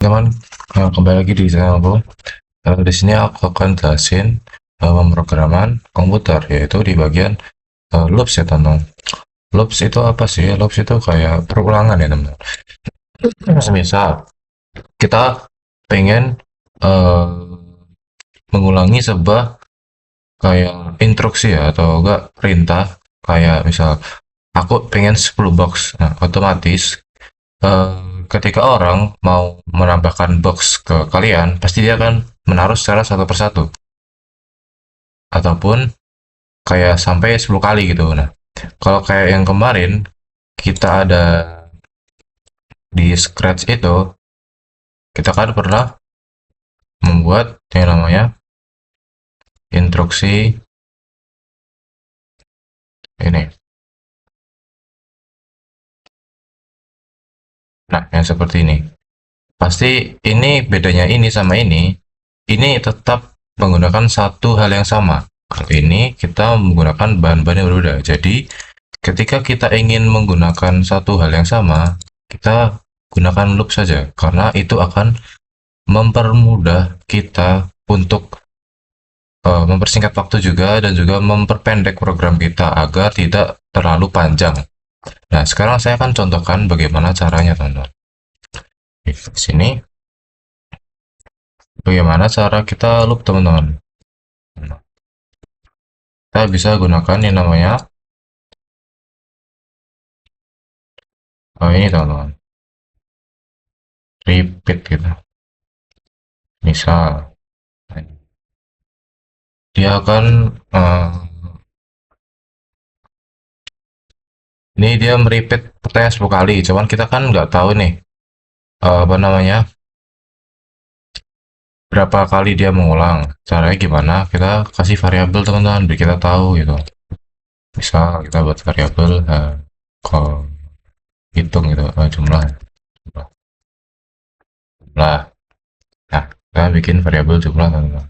Teman, kembali lagi di channel aku. Di sini aku akan jelasin pemrograman komputer, yaitu di bagian loops ya teman. Loops itu apa sih? Loops itu kayak perulangan ya teman. Misal kita pengen eh, mengulangi sebuah kayak instruksi ya atau enggak perintah, kayak misal aku pengen 10 box. Nah, otomatis eh, ketika orang mau menambahkan box ke kalian, pasti dia akan menaruh secara satu persatu, ataupun kayak sampai 10 kali gitu. Nah, kalau kayak yang kemarin kita ada di Scratch itu, kita kan pernah membuat yang namanya instruksi ini. Nah, yang seperti ini. Pasti ini bedanya ini sama ini tetap menggunakan satu hal yang sama. Kalau ini kita menggunakan bahan-bahan yang berbeda. Jadi, ketika kita ingin menggunakan satu hal yang sama, kita gunakan loop saja, karena itu akan mempermudah kita untuk mempersingkat waktu juga dan juga memperpendek program kita agar tidak terlalu panjang. Nah, sekarang saya akan contohkan bagaimana caranya, teman-teman. Di sini, bagaimana cara kita loop, teman-teman. Kita bisa gunakan yang namanya ini, teman-teman, repeat gitu. Misal, dia akan ini dia merepeat pertanyaan 10 kali, cuman kita kan nggak tahu nih apa namanya, berapa kali dia mengulang. Caranya gimana? Kita kasih variabel, teman-teman, biar kita tahu gitu. Misal kita buat variabel kalau hitung gitu, jumlah jumlah jumlah. Nah, kita bikin variabel jumlah, teman-teman.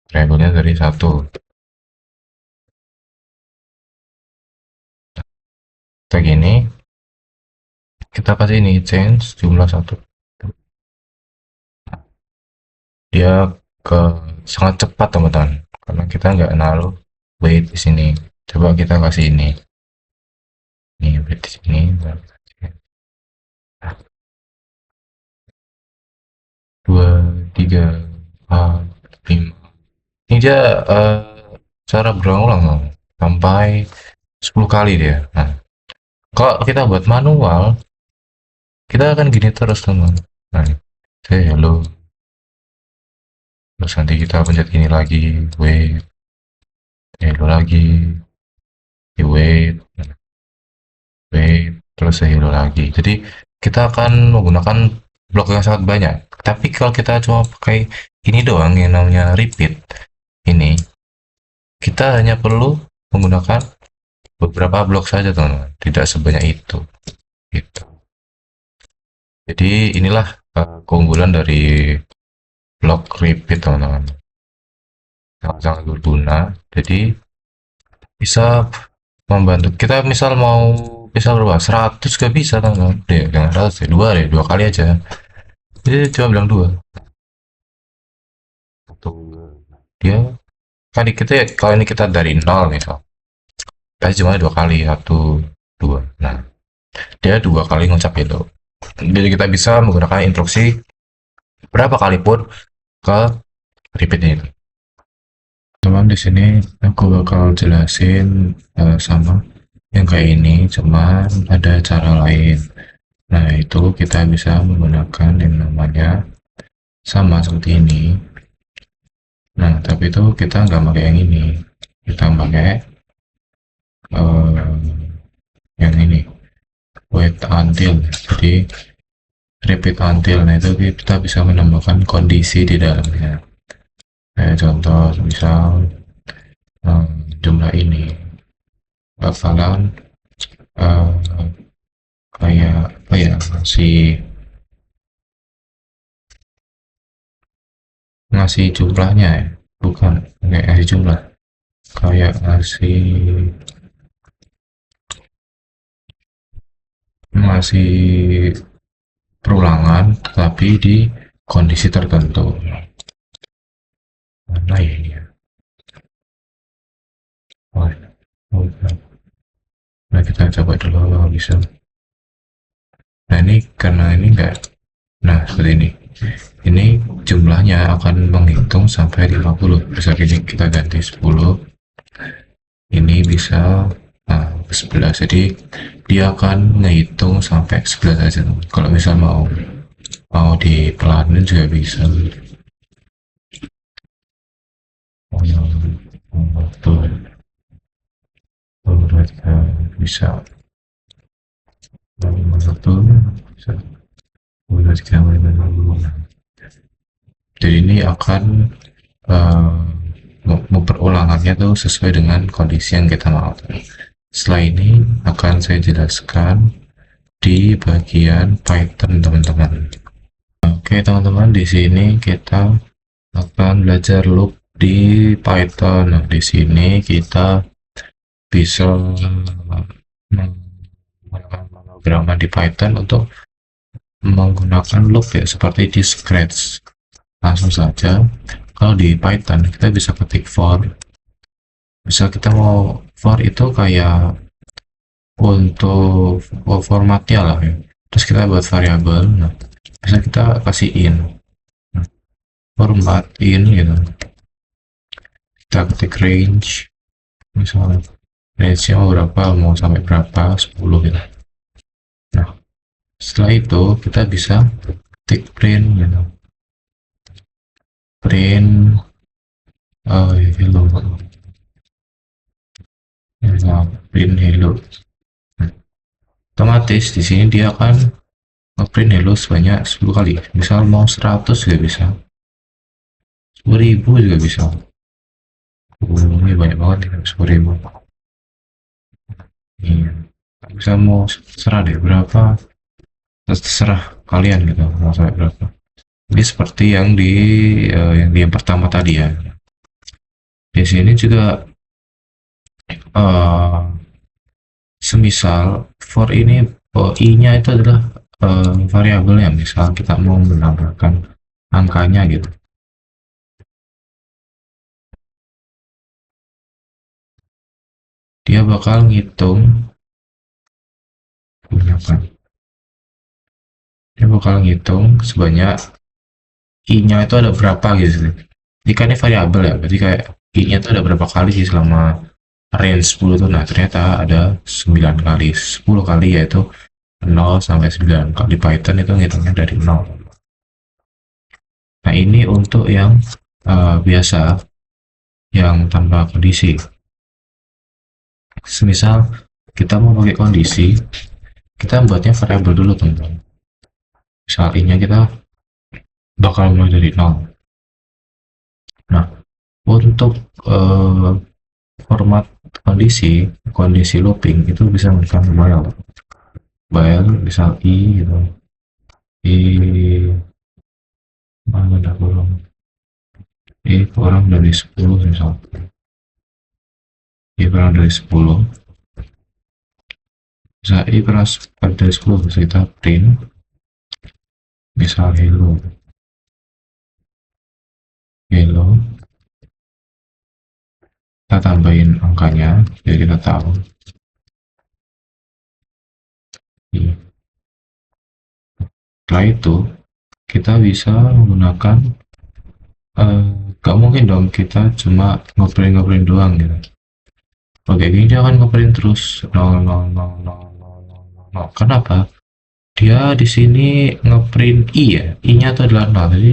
Variabelnya dari satu. Kita gini, kita kasih ini change jumlah satu. Dia ke sangat cepat, teman-teman, karena kita nggak naruh wait di sini. Coba kita kasih ini wait di sini. Dua, tiga, empat, lima. Ini dia cara berulang-ulang sampai 10 kali dia. Nah, kalau kita buat manual, kita akan gini terus, teman. Nah, saya hello, terus nanti kita pencet ini lagi, wait, hello lagi, wait, wait, terus hello lagi. Jadi kita akan menggunakan blok yang sangat banyak. Tapi kalau kita cuma pakai ini doang yang namanya repeat, ini kita hanya perlu menggunakan beberapa blok saja, teman-teman, tidak sebanyak itu gitu. Jadi inilah keunggulan dari blok repeat, teman-teman, sangat-sangat berguna. Jadi bisa membantu kita, misal mau bisa berapa 100 gak bisa, teman-teman, deh jangan 100 deh, dua kali aja. Jadi cuma bilang dua satu, dia kan kita ya, kalau ini kita dari nol misal, kita cuma dua kali, satu dua. Nah, dia dua kali ngucap itu. Jadi kita bisa menggunakan instruksi berapa kali pun ke repeatnya itu. Teman, di sini aku bakal jelasin sama yang kayak ini, cuman ada cara lain. Nah, itu kita bisa menggunakan yang namanya sama seperti ini. Nah, tapi itu kita nggak pakai yang ini. Kita pakai uh, yang ini, wait until. Jadi repeat until. Nah, itu kita bisa menambahkan kondisi di dalamnya. Kayak contoh, misal jumlah ini bakalan uh, kayak apa ya, ngasih jumlahnya ya, bukan kayak ngasih jumlah, kayak ngasih masih perulangan tapi di kondisi tertentu. Mana ya ini ya? Oh, oh, nah kita coba dulu bisa. Nah ini karena ini enggak, nah seperti ini jumlahnya akan menghitung sampai 50. Bisa ini kita ganti 10, ini bisa nah, 11. Jadi dia akan menghitung sampai 11 aja. Kalau misal mau dipelanin juga bisa. Oh, betul. Bisa. Satu bisa. Jadi ini akan memperulangannya tuh sesuai dengan kondisi yang kita mau. Setelah ini akan saya jelaskan di bagian Python, teman-teman. Oke, teman-teman, di sini kita akan belajar loop di Python. Nah, di sini kita bisa menggunakan pemrograman di Python untuk menggunakan loop ya, seperti di Scratch. Langsung saja, kalau di Python kita bisa ketik for. Misal kita mau for itu kayak untuk formatnya lah ya. Terus kita buat variabel. Nah, bisa kita kasih in. Nah, format in gitu. Kita ketik range. Misalnya range-nya mau berapa, mau sampai berapa, 10 gitu. Nah, setelah itu kita bisa ketik print gitu. Print hello. Nah, print hello. Otomatis di sini dia akan ngeprint hello sebanyak 10 kali. Misal mau 100 juga bisa. 10.000 juga bisa. Ini banyak banget ya, 10.000. Iya. Bisa mau serah deh berapa, terserah kalian gitu mau sampai berapa. Ini seperti yang yang pertama tadi ya. Di sini juga semisal for ini i-nya itu adalah variabel ya, misal kita mau menambahkan angkanya gitu. Dia bakal ngitung dia bakal ngitung sebanyak i-nya itu ada berapa gitu. Jika ini variabel ya, berarti kayak i-nya itu ada berapa kali sih selama range 10 itu. Nah, ternyata ada 9 kali, 10 kali, yaitu 0 sampai 9. Kalau di Python itu ngitungnya dari 0. Nah, ini untuk yang biasa, yang tanpa kondisi. Semisal kita mau pakai kondisi, kita buatnya variabel dulu, teman-teman. Misal i-nya kita bakal mulai dari 0. Nah, untuk format kondisi looping itu bisa menggunakan while misal i gitu, i mana ada kurang, i kurang dari 10 misal, i kurang dari 10, misal i kurang dari 10 bisa kita print misal hello, kita tambahin angkanya jadi kita tahu. Setelah itu kita bisa menggunakan gak mungkin dong kita cuma ngeprint doang gitu. Oke, ini dia akan ngeprint terus 0, 0, 0, 0, 0, 0. Kenapa? Dia di sini ngeprint i ya, i-nya itu adalah 0, jadi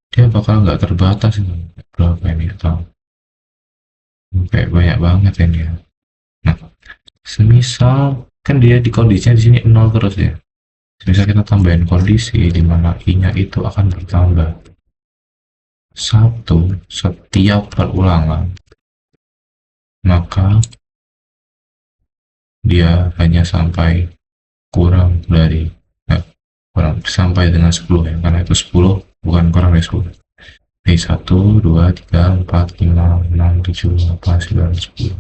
dia bakal nggak terbatas itu. Berapa ini kita? Sampai banyak banget ini ya. Nah, semisal kan dia di kondisinya di sini 0 terus ya. Semisal kita tambahin kondisi di mana i-nya itu akan bertambah 1 setiap perulangan, maka dia hanya sampai kurang dari kurang sampai dengan 10 ya, karena itu 10 bukan kurang dari 10. Jadi 1, 2, 3, 4, 5, 6, 7, 8, 9, 10.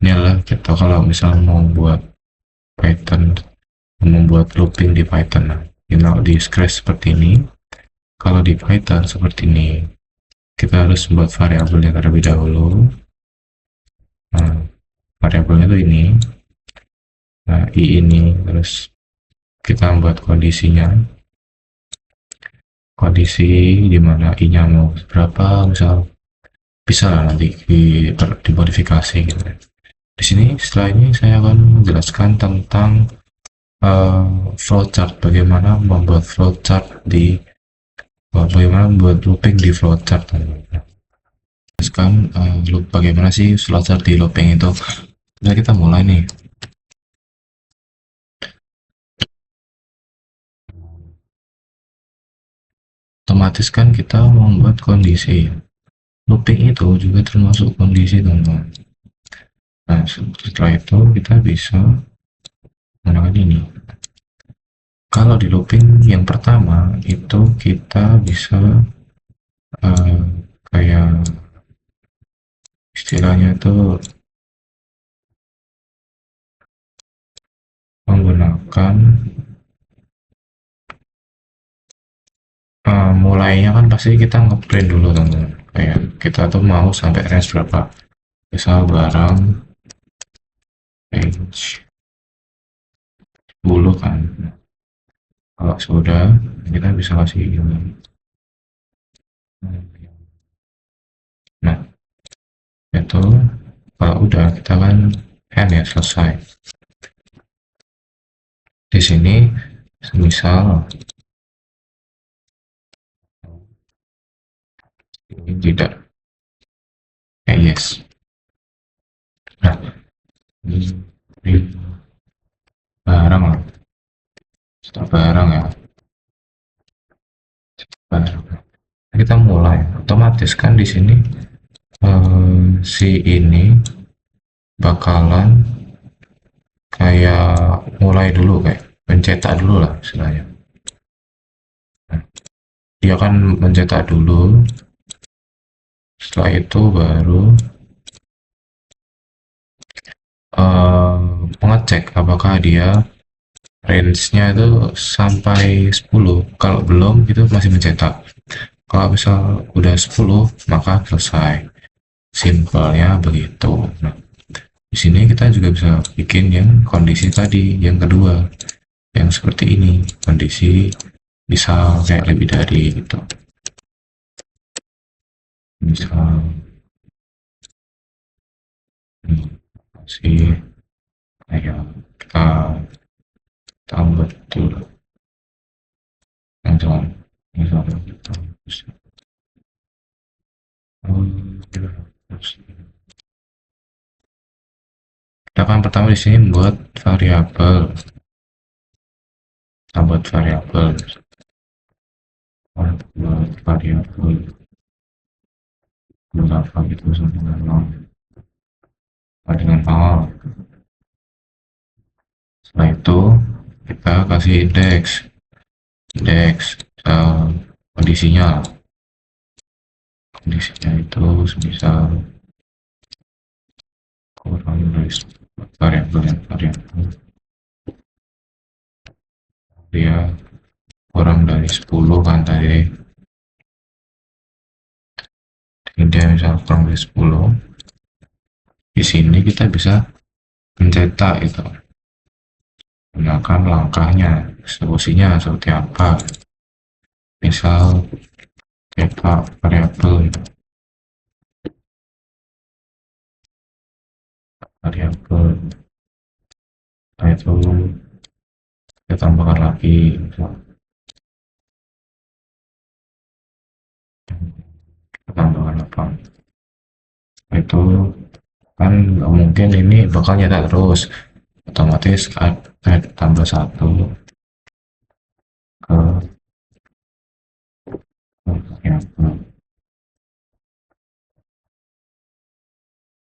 Ini adalah kita kalau misalnya mau buat Python membuat looping di Python. Nah, kalau di Scratch seperti ini, kalau di Python seperti ini, kita harus membuat variabelnya terlebih dahulu. Nah, variabelnya itu ini. Nah, i ini, terus kita membuat kondisi di mana i-nya mau berapa, misal bisa lah nanti dimodifikasi gitu. Di sini setelah ini saya akan menjelaskan tentang flowchart, bagaimana membuat flowchart bagaimana membuat looping di flowchart. Sekarang bagaimana sih flowchart di looping itu? Nah, kita mulai nih. Otomatis kan kita membuat kondisi. Looping itu juga termasuk kondisi, teman-teman. Nah, setelah itu kita bisa menggunakan ini. Kalau di looping yang pertama itu kita bisa uh, kayak istilahnya itu menggunakan mulainya kan pasti kita ngeprint dulu, teman-teman. Kayak kita tuh mau sampai range berapa, misal barang range 10 kan. Kalau sudah, kita bisa kasih ini. Nah, itu kalau udah kita kan end ya, selesai. Di sini misal ini tidak yes. Nah, ini barang lah, barang ya, barang. Kita mulai otomatis kan di sini si ini bakalan kayak mulai dulu, kayak mencetak dulu lah istilahnya. Nah, dia kan mencetak dulu, setelah itu baru mengecek apakah dia range-nya itu sampai 10. Kalau belum itu masih mencetak. Kalau misal udah 10 maka selesai. Simpelnya begitu. Nah, di sini kita juga bisa bikin yang kondisi tadi, yang kedua, yang seperti ini, kondisi misal kayak lebih dari gitu. Misal sih kayak kita tahu betul misal kita kan pertama di sini membuat variabel, buat variabel berapa gitu dengan nol. Setelah itu kita kasih indeks kondisinya itu semisal kurang dari variabel dia kurang dari 10 kan tadi, dia misal kurang dari 10. Di sini kita bisa mencetak itu, gunakan langkahnya, solusinya seperti apa. Misal cetak variabel itu, nah itu kita tambahkan lagi, misal kita tambahkan apa, itu kan nggak mungkin ini bakal nyetak terus, otomatis add tambah 1 ke variabel.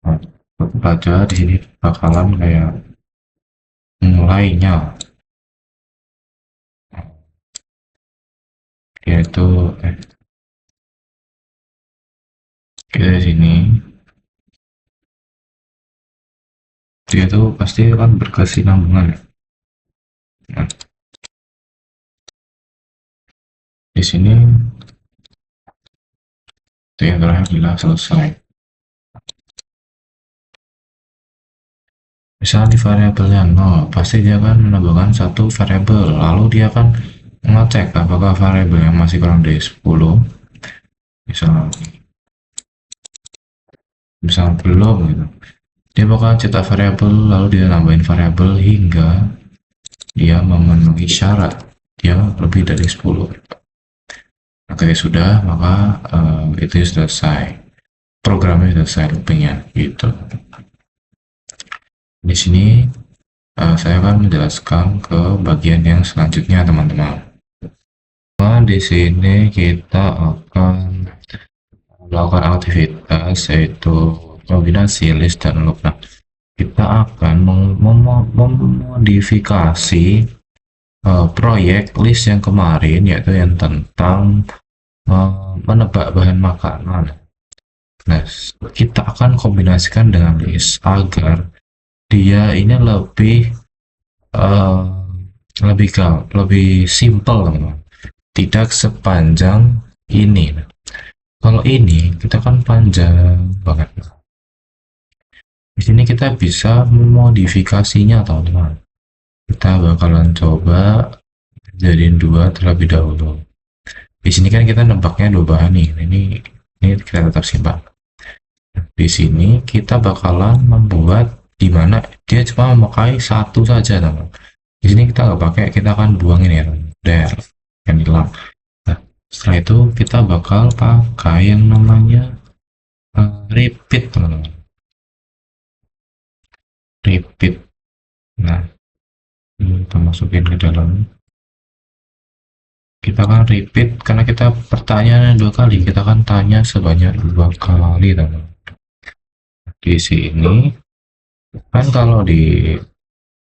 Nah, baca di sini bakalan kayak mulainya, yaitu kita di sini dia tuh pasti kan berkesinambungan ya. Nah, di sini itu yang terakhir adalah selesai. Misalnya di variabelnya 0, pasti dia akan menambahkan satu variabel, lalu dia akan mengecek apakah variabel yang masih kurang dari 10, misal misal belum gitu. Dia bakal cetak variabel, lalu dia nambahin variabel hingga dia memenuhi syarat dia lebih dari 10. Nah, ketika sudah, maka itu selesai. Programnya selesai loopingnya gitu. Di sini saya akan menjelaskan ke bagian yang selanjutnya, teman-teman. Nah, di sini kita akan melakukan aktivitas yaitu kombinasi list dan loop. Nah, kita akan memodifikasi proyek list yang kemarin, yaitu yang tentang menebak bahan makanan. Nah, kita akan kombinasikan dengan list agar dia ini uh, lebih simple, teman-teman. Tidak sepanjang ini. Kalau ini kita kan panjang banget. Di sini kita bisa memodifikasinya, teman-teman. Kita bakalan coba jadiin dua terlebih dahulu. Di sini kan kita nebaknya dua bahan nih. Ini kita tetap simpan. Di sini kita bakalan membuat dimana dia cuma memakai satu saja, teman. Di sini kita nggak pakai, kita akan buang ini ya, der yang hilang. Nah, setelah itu kita bakal pakai yang namanya repeat, teman-teman. Repeat. Nah, ini kita masukin ke dalam. Kita akan repeat karena kita pertanyaannya dua kali. Kita akan tanya sebanyak dua kali, teman-teman. Di sini kan kalau di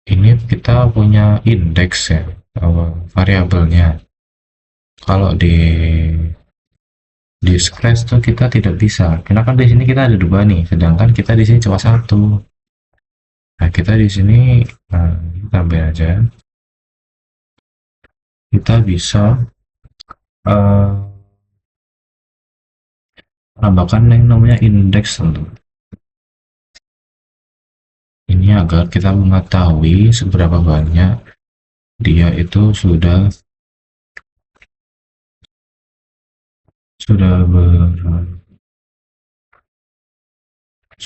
ini kita punya indeks ya, variabelnya. Kalau di scratch tuh kita tidak bisa, karena kan di sini kita ada dua nih, sedangkan kita di sini cuma satu. Nah, kita di sini tambah aja. Kita bisa menambahkan yang namanya indeks tentu. Ini agar kita mengetahui seberapa banyak dia itu sudah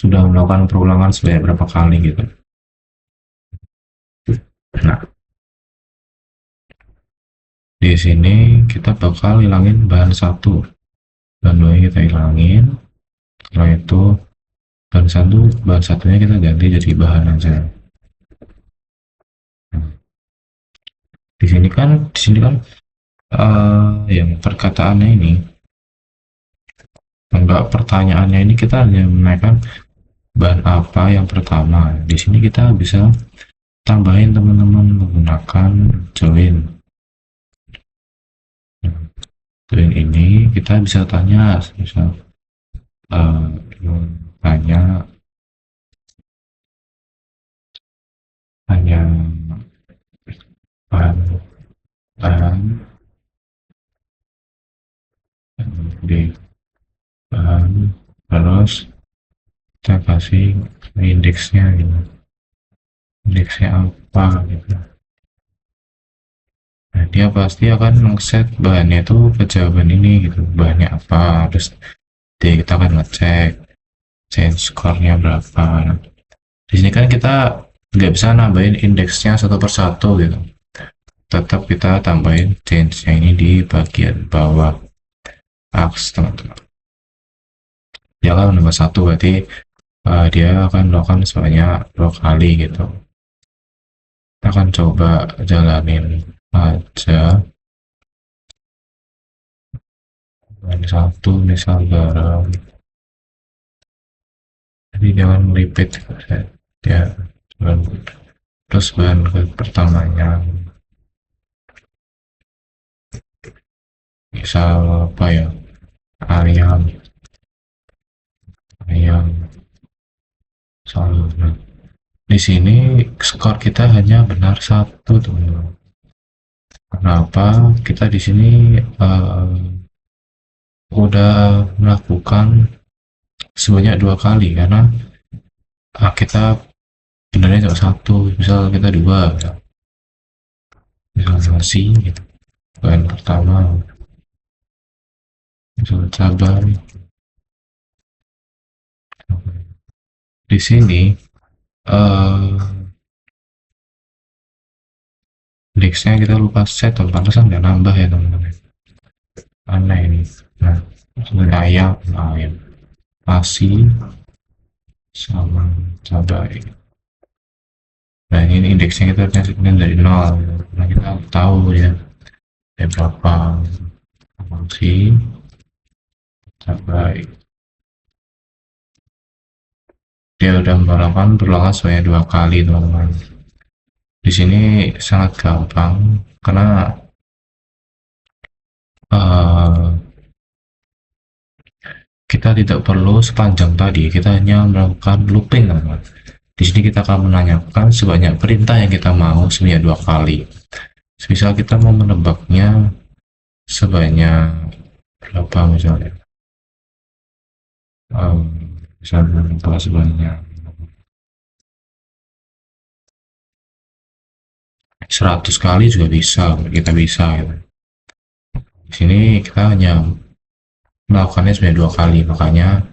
melakukan perulangan sebanyak berapa kali gitu. Nah, di sini kita bakal hilangin bahan satu, bahan dua kita hilangin. Setelah itu bahan satunya kita ganti jadi bahan aja. Nah, di sini kan yang perkataannya ini, enggak, pertanyaannya ini kita hanya menaikkan bahan apa yang pertama. Di sini kita bisa tambahin, teman-teman, menggunakan join. Join ini kita bisa tanya, misal tanya bahan di bahan, terus kita kasih indeksnya gitu, indeksnya apa gitu. Nah, dia pasti akan mengset bahannya itu ke jawaban ini gitu, bahannya apa, terus kita akan ngecek change score-nya berapa. Nah, di sini kan kita nggak bisa nambahin indeksnya satu persatu gitu, tetap kita tambahin change-nya ini di bagian bawah aks, teman-teman. Dia akan menambah satu, berarti dia akan melakukan sebanyak dua kali gitu. Kita akan coba jalanin aja. Bahan satu misal garam, jadi jangan repeat ya. Terus bahan pertamanya misal apa ya, ayam selalu. Nah, di sini skor kita hanya benar satu, teman-teman. Kenapa kita di sini udah melakukan sebanyak 2 kali, karena kita benernya cuma satu, misal kita dua, misal nasi gitu. Bahan pertama misal cabai. Di sini eh indeksnya kita lupa set, atau pantesan nggak nambah ya teman-teman, aneh ini. Nah, ayam ayam nasi sama cabai. Nah, ini indeksnya kita nyatakan dari 0. Nah, kita tahu ya berapa nasi cabai. Dia udah melakukan berulangan sebanyak 2 kali teman-teman. Di sini sangat gampang karena uh, kita tidak perlu sepanjang tadi, kita hanya melakukan looping teman-teman. Di sini kita akan menanyakan sebanyak perintah yang kita mau sebanyak 2 kali. Misal kita mau menebaknya sebanyak berapa misalnya, misalnya menebak sebanyak 100 kali juga bisa, kita bisa gitu. Di sini kita hanya melakukannya sebanyak 2 kali, makanya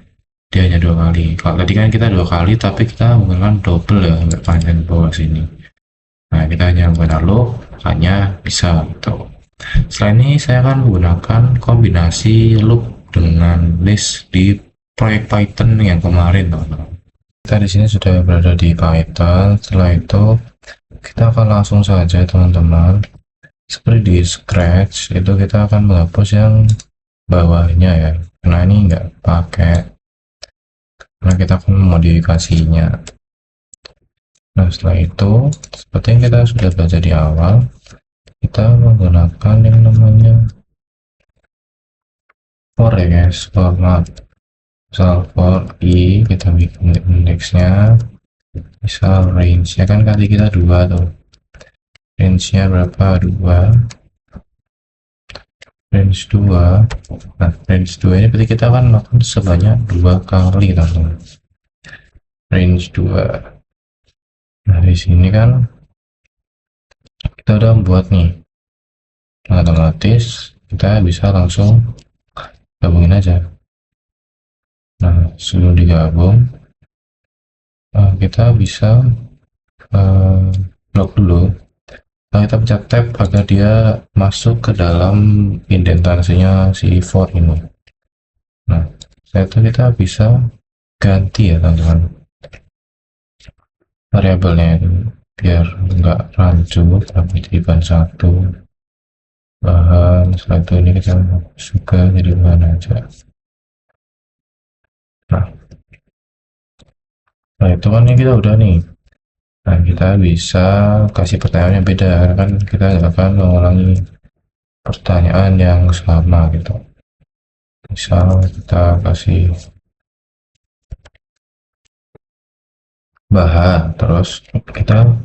dia hanya 2 kali. Kalau tadi kan kita 2 kali, tapi kita menggunakan double ya, sampai panjang ke bawah sini. Nah, kita hanya menggunakan loop, makanya bisa gitu. Selain ini, saya akan menggunakan kombinasi loop dengan list di proyek Python yang kemarin, teman-teman. Kita di sini sudah berada di Python. Setelah itu, kita akan langsung saja, teman-teman. Seperti di Scratch, itu kita akan menghapus yang bawahnya ya, karena ini nggak pakai, karena kita akan memodifikasinya. Nah, setelah itu, seperti yang kita sudah baca di awal, kita menggunakan yang namanya for ya guys, format. Misal for i, kita bikin indeksnya, misal range-nya kan kali kita 2 tuh. Range-nya berapa? 2. Range 2. Nah, range 2 ini berarti kita akan melakukan sebanyak 2 kali, teman-teman. Range 2. Nah, di sini kan kita udah membuat nih, nah, otomatis kita bisa langsung gabungin aja. Nah, sebelum digabung, kita bisa blok dulu. Nah, kita pencet tab agar dia masuk ke dalam indentasinya si for ini. Nah, setelah itu kita bisa ganti ya teman-teman variabelnya itu, biar nggak rancu, tapi jadi bahan 1 bahan. Setelah itu ini kita suka jadi bahan aja. Nah itu kan ini kita udah nih. Nah, kita bisa kasih pertanyaan yang beda, karena kan kita nggak akan mengulangi pertanyaan yang sama gitu. Misal kita kasih bahan, terus kita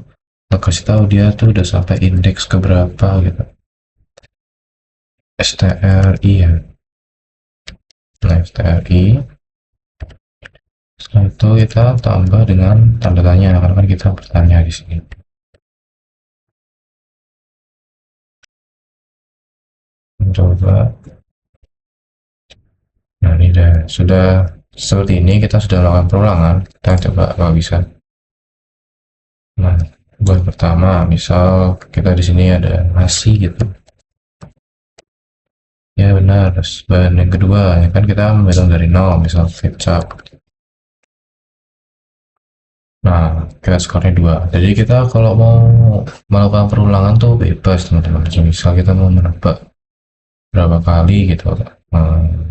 kasih tahu dia tuh udah sampai indeks keberapa gitu. STRI ya. Nah, STRI. Setelah itu kita tambah dengan tanda tanya, karena kan kita bertanya di sini. Coba. Nah, ini sudah seperti ini, kita sudah melakukan perulangan. Kita coba kalau bisa. Nah, buat pertama, misal kita di sini ada nasi gitu. Ya benar. Bahan yang kedua, ya kan kita menghitung dari 0, misal kecap. Nah, kita skornya 2. Jadi kita kalau mau melakukan perulangan tuh bebas teman-teman. Misal kita mau menebak berapa kali gitu.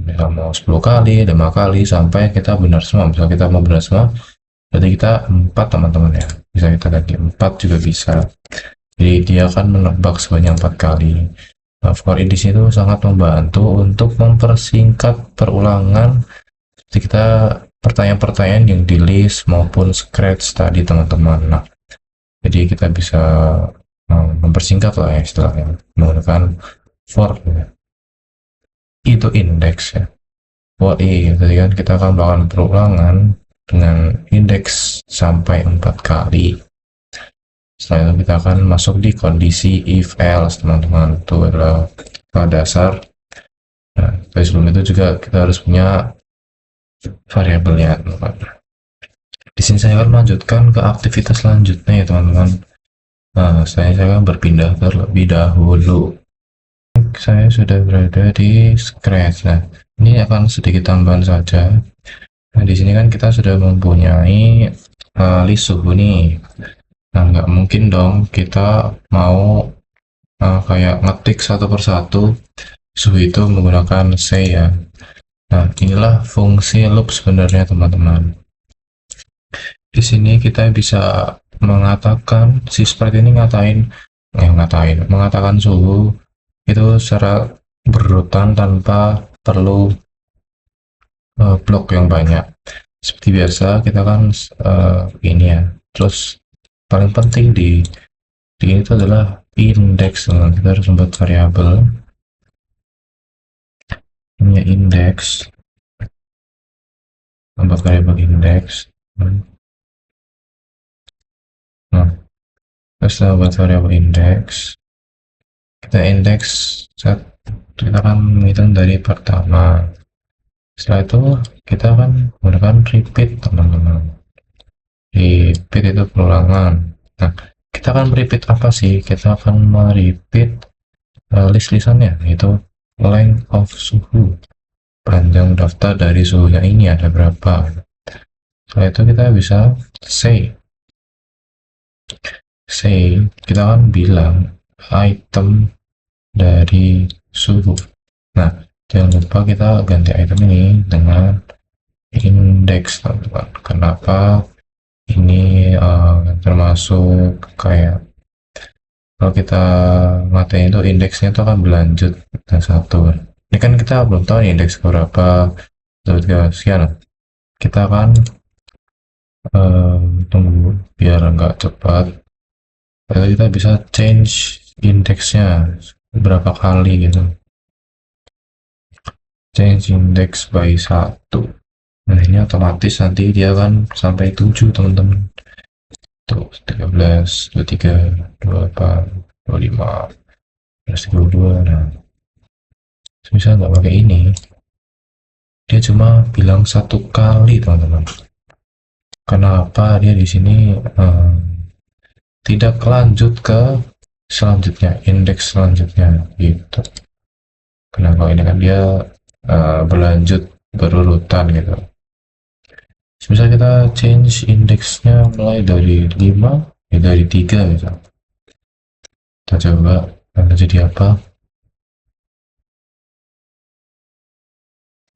Misal mau 10 kali, 5 kali, sampai kita benar semua. Misal kita mau benar semua, berarti kita 4 teman-teman ya. Bisa kita ganti 4 juga bisa. Jadi dia akan menebak sebanyak 4 kali. Nah, for in di situ sangat membantu untuk mempersingkat perulangan jadi kita pertanyaan-pertanyaan yang di list maupun scratch tadi teman-teman. Nah, jadi kita bisa mempersingkat lah ya istilahnya menggunakan for ya. Itu indeks ya. For i tadi kan kita akan melakukan perulangan dengan indeks sampai 4 kali. Setelah itu kita akan masuk di kondisi if else teman-teman, itu adalah dasar. Nah, dari sebelum itu juga kita harus punya variabelnya teman-teman. Di sini saya akan melanjutkan ke aktivitas selanjutnya ya teman-teman. Nah, saya akan berpindah terlebih dahulu. Saya sudah berada di Scratch. Nah, ini akan sedikit tambahan saja. Nah, di sini kan kita sudah mempunyai list suhu nih. Nah, nggak mungkin dong kita mau kayak ngetik satu persatu suhu itu menggunakan say ya. Nah, inilah fungsi loop sebenarnya teman-teman. Di sini kita bisa mengatakan si sprite ini mengatakan suhu itu secara berurutan tanpa perlu blok yang banyak. Seperti biasa kita kan ini ya. Terus paling penting di ini itu adalah indeks. Kita harus membuat variabel namanya indeks, membuat variabel indeks. Nah, setelah membuat variabel indeks, kita indeks set, kita akan menghitung dari pertama. Setelah itu kita akan menggunakan repeat teman-teman. Repeat itu perulangan. Nah, kita akan repeat apa sih? Kita akan merepeat list-listannya, yaitu length of suhu, panjang daftar dari suhunya ini ada berapa. Setelah itu kita bisa say kita akan bilang item dari suhu. Nah, jangan lupa kita ganti item ini dengan indeks teman-teman. Kenapa ini termasuk kayak kalau kita matiin itu indeksnya itu akan berlanjut dan satu. Ini kan kita belum tahu nih indeks berapa, sekian. Kita akan tunggu biar nggak cepat. Lalu kita bisa change indeksnya berapa kali gitu. Change index by 1. Nah, ini otomatis nanti dia akan sampai 7 teman-teman. Tuh, 13, 23, 28, 25, 32. Nah, misal nggak pakai ini, dia cuma bilang 1 kali teman-teman. Kenapa dia di sini tidak lanjut ke selanjutnya, indeks selanjutnya gitu. Kenapa ini kan dia berlanjut berurutan gitu. Misal kita change indeksnya mulai dari 5 ya dari 3 gitu. Kita coba nanti jadi apa.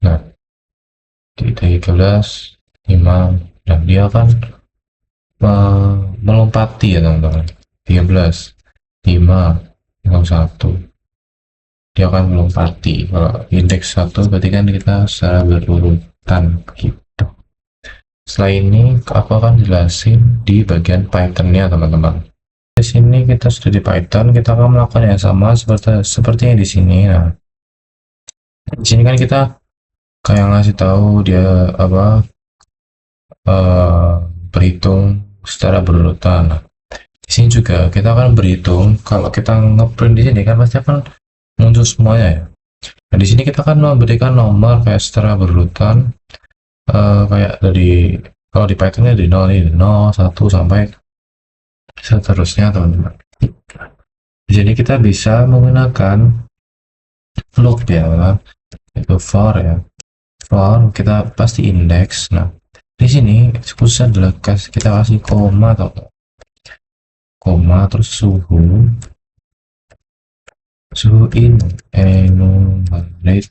Nah, dari 13, 5, dan dia akan melompati ya teman-teman. 13, 5, 1. Dia akan melompati. Kalau indeks 1 berarti kan kita secara berurutan gitu. Setelah ini aku akan jelasin di bagian Python-nya teman-teman. Di sini kita sudah di Python, kita akan melakukan yang sama seperti yang di sini. Nah, di sini kan kita kayak ngasih tahu dia apa berhitung secara berurutan. Nah, di sini juga kita akan berhitung kalau kita ngeprint di sini kan pasti akan muncul semuanya ya. Nah, di sini kita akan memberikan nomor kayak secara berurutan kayak dari kalau di Python-nya dari 0 ini 0, 1 sampai seterusnya teman-teman. Di sini kita bisa menggunakan loop ya, itu for ya. For kita pasti indeks. Nah, di sini khususnya adalah kita kasih koma atau koma terus suhu in enumerate.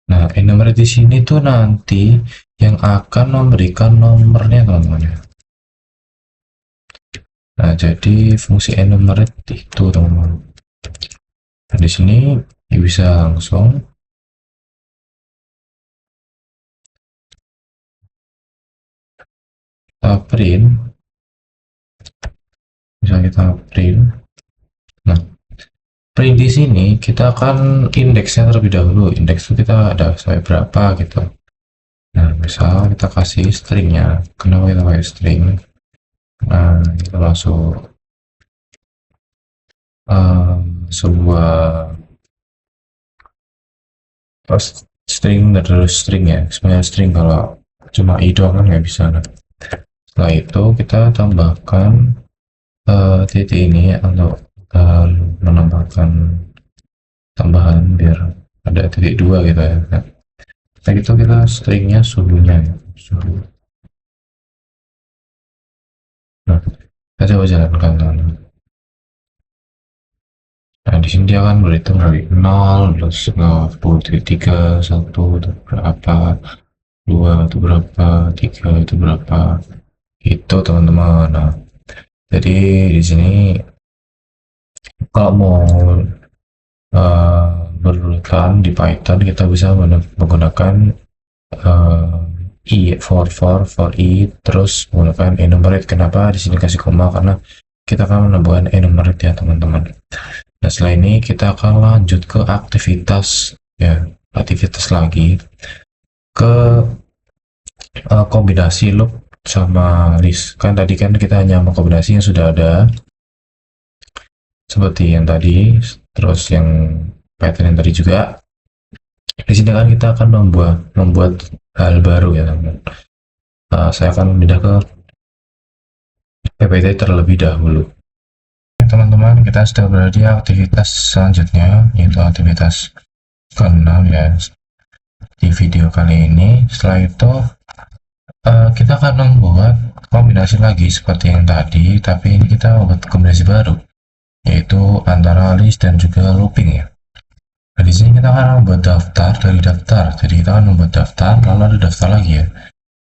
Nah, enumerate di sini tuh nanti yang akan memberikan nomornya teman-teman ya. Nah, jadi fungsi enumerate itu teman-teman. Nah, di sini bisa langsung print, misalnya kita print. Nah, print di sini kita akan indeksnya terlebih dahulu. Indeks itu kita ada sampai berapa gitu. Nah, misal kita kasih stringnya. Kenapa kita pakai string? Nah, kita masuk sebuah string dan terus string ya. Sebenarnya string kalau cuma i doang kan nggak bisa. Nah, setelah itu kita tambahkan titik ini untuk menambahkan tambahan biar ada titik dua gitu ya. Nah, itu kita stringnya suhunya ya. Suhu. Nah, kita coba jalankan. Nah, di sini dia kan berhitung dari 0, terus 10.3, 1 itu berapa, 2 itu berapa, 3 itu berapa, itu teman-teman. Nah, jadi di sini kalau mau berurutan di Python kita bisa menggunakan for i terus menggunakan enumerate. Kenapa di sini kasih koma? Karena kita akan menambahkan enumerate ya teman-teman. Nah, setelah ini kita akan lanjut ke aktivitas ya, aktivitas lagi ke kombinasi loop sama list. Kan tadi kan kita hanya mengkombinasi yang sudah ada seperti yang tadi, terus yang pattern yang tadi juga. Di sini kan kita akan membuat hal baru ya teman-teman. Saya akan pindah ke PPT terlebih dahulu. Teman-teman, kita sudah berada di aktivitas selanjutnya, yaitu aktivitas ke-6 ya di video kali ini. Setelah itu kita akan membuat kombinasi lagi seperti yang tadi, tapi ini kita membuat kombinasi baru, yaitu antara list dan juga looping ya. Nah, di sini kita akan membuat daftar dari daftar. Jadi kita akan membuat daftar, lalu ada daftar lagi ya.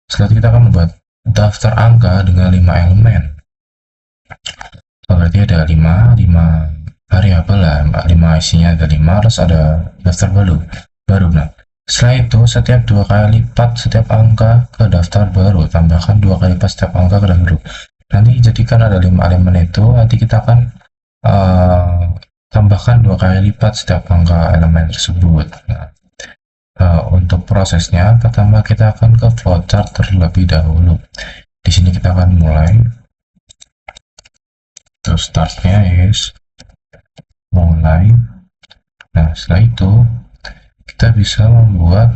Setelah itu kita akan membuat daftar angka dengan 5 elemen. Berarti ada 5 variabel lah, 5 isinya ada 5, terus ada daftar baru. Nah, setelah itu setiap 2 kali lipat setiap angka ke daftar baru, tambahkan 2 kali lipat setiap angka ke daftar baru. Nanti jadikan ada 5 elemen itu, nanti kita akan tambahkan 2 kali lipat setiap angka elemen tersebut. Nah, untuk prosesnya, pertama kita akan ke flowchart terlebih dahulu. Di sini kita akan mulai. Terus startnya is mulai. Nah, setelah itu kita bisa membuat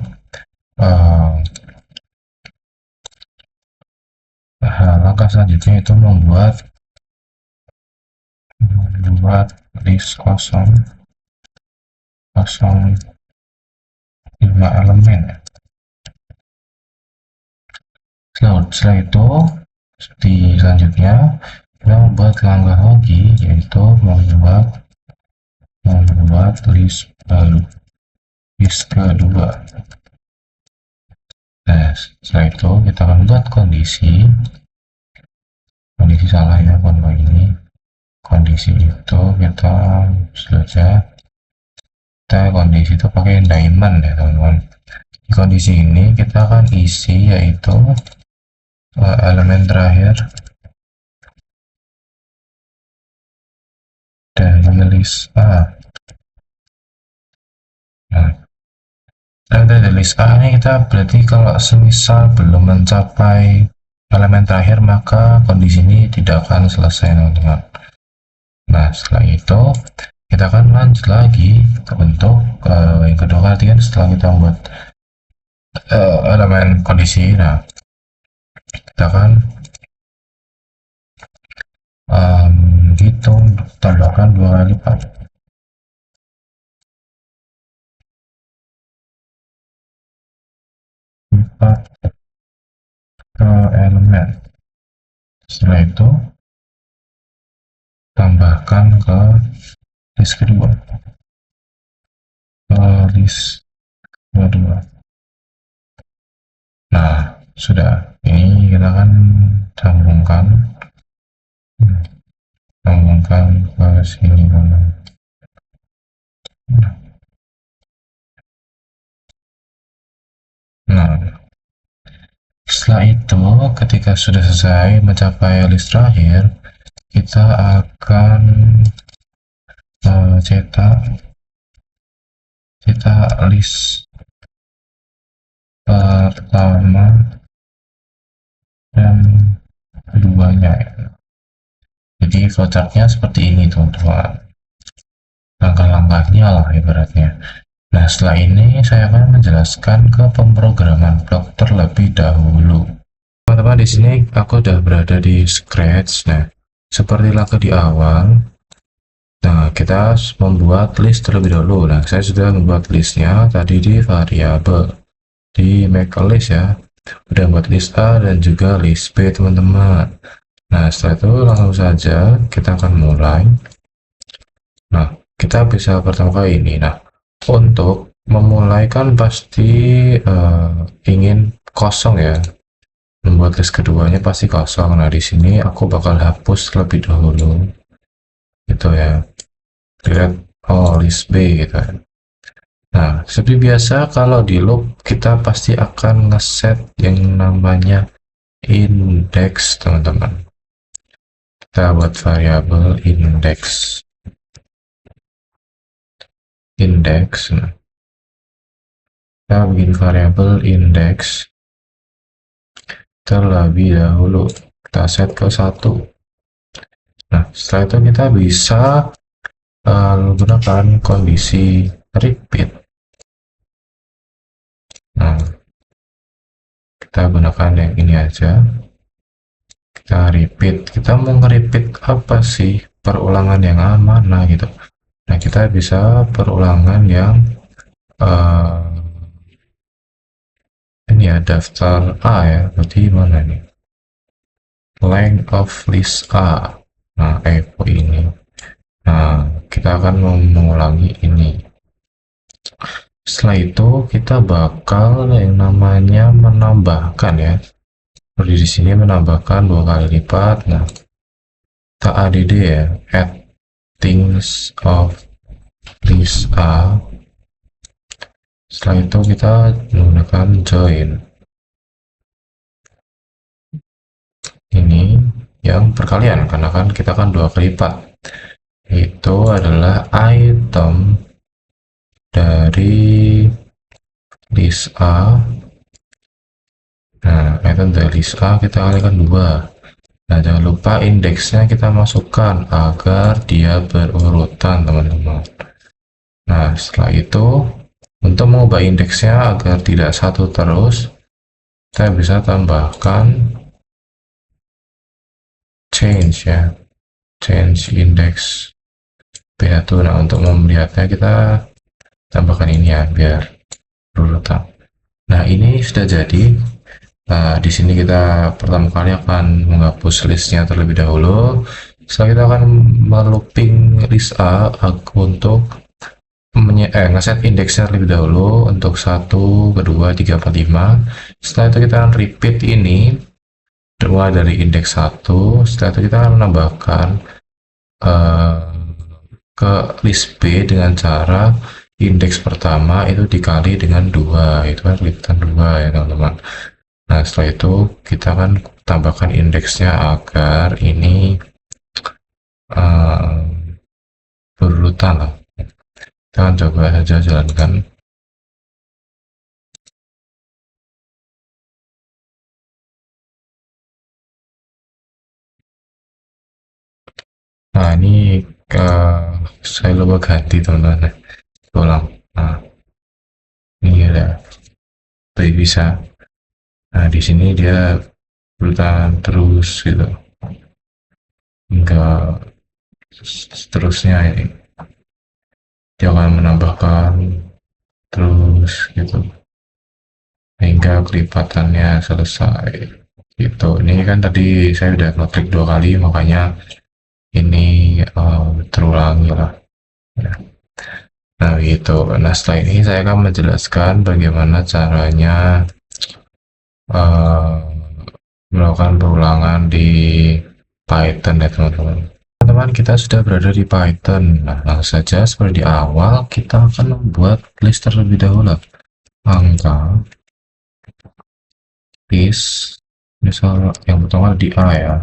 langkah selanjutnya itu membuat list kosong 5 elemen. Setelah itu di selanjutnya kita membuat langkah lagi, yaitu membuat list baru, list kedua. Nah, setelah itu kita akan membuat kondisi salah ya kalau ini. Kondisi itu kita kondisi itu pakai diamond ya teman-teman. Di kondisi ini kita akan isi yaitu elemen terakhir dari list A. Nah, dari list A ini kita berarti kalau semisal belum mencapai elemen terakhir maka kondisi ini tidak akan selesai teman-teman. Nah, setelah itu kita akan lanjut lagi untuk yang kedua kali kan setelah kita membuat elemen kondisi. Nah, kita akan hitung tambahkan 2 kali lipat. Ke elemen. Setelah itu tambahkan ke list kedua. Nah, sudah. Ini kita akan sambungkan ke sini mana. Nah, setelah itu ketika sudah selesai mencapai list terakhir, kita akan cetak list pertama dan keduanya ya. Jadi flowchartnya seperti ini teman-teman, langkah-langkahnya lah ibaratnya. Nah, setelah ini saya akan menjelaskan ke pemrograman blok terlebih dahulu. Teman-teman, di sini aku udah berada di Scratch. Nah, seperti lagu di awal, nah kita membuat list terlebih dahulu. Nah, saya sudah membuat listnya tadi di variabel di make a list ya. Udah buat list A dan juga list B teman-teman. Nah, setelah itu langsung saja kita akan mulai. Nah, kita bisa pertama kali ini. Nah, untuk memulai kan pasti ingin kosong ya. Membuat list keduanya pasti kosong. Nah, di sini aku bakal hapus terlebih dahulu. Gitu ya. Lihat, oh list B gitu ya. Nah, seperti biasa kalau di loop kita pasti akan ngeset yang namanya index teman-teman. Kita buat variabel index. Nah, kita bikin variabel index terlebih dahulu, kita set ke 1. Nah, setelah itu kita bisa gunakan kondisi repeat. Nah, kita gunakan yang ini aja, kita repeat. Kita mau nge-repeat apa sih, perulangan yang mana gitu. Nah, kita bisa perulangan yang ini ya, daftar A ya, berarti mana nih, length of list A. Nah, ini. Nah, kita akan mengulangi ini. Setelah itu kita bakal yang namanya menambahkan ya. Seperti di sini menambahkan 2 kali lipat. Nah, kita add ya, add things of list A. Setelah itu kita menggunakan join. Ini yang perkalian karena kan kita kan 2 kali lipat. Itu adalah item dari list A. Nah, item dari list A kita kalikan 2. Nah, jangan lupa indeksnya kita masukkan agar dia berurutan teman-teman. Nah, setelah itu untuk mengubah indeksnya agar tidak satu terus, kita bisa tambahkan change ya, change index B1. Nah, untuk melihatnya kita tambahkan ini ya biar berurutan. Nah, ini sudah jadi. Nah, di sini kita pertama kali akan menghapus listnya terlebih dahulu. Setelah kita akan melooping list A untuk ngeset indeksnya terlebih dahulu untuk 1, kedua, 3, 4, 5. Setelah itu kita akan repeat ini mulai dari indeks 1. Setelah itu kita akan menambahkan ke list B dengan cara indeks pertama itu dikali dengan 2, itu kan kelihatan 2 ya teman-teman. Nah, setelah itu kita akan tambahkan indeksnya agar ini berurutan lah. Kita akan coba saja jalankan. Nah, ini saya lupa ganti teman-teman. Ulang. Nah, ini ya, bisa. Nah, di sini dia berurutan terus gitu, hingga seterusnya ini. Dia akan menambahkan terus gitu hingga kelipatannya selesai gitu. Ini kan tadi saya udah ngeklik 2 kali, makanya ini terulangi lah ya. Nah gitu. Nah, setelah ini saya akan menjelaskan bagaimana caranya melakukan perulangan di Python ya teman-teman. Teman-teman, kita sudah berada di Python. Nah, langsung saja seperti di awal kita akan membuat list terlebih dahulu. Angka list, misal yang pertama di A ya.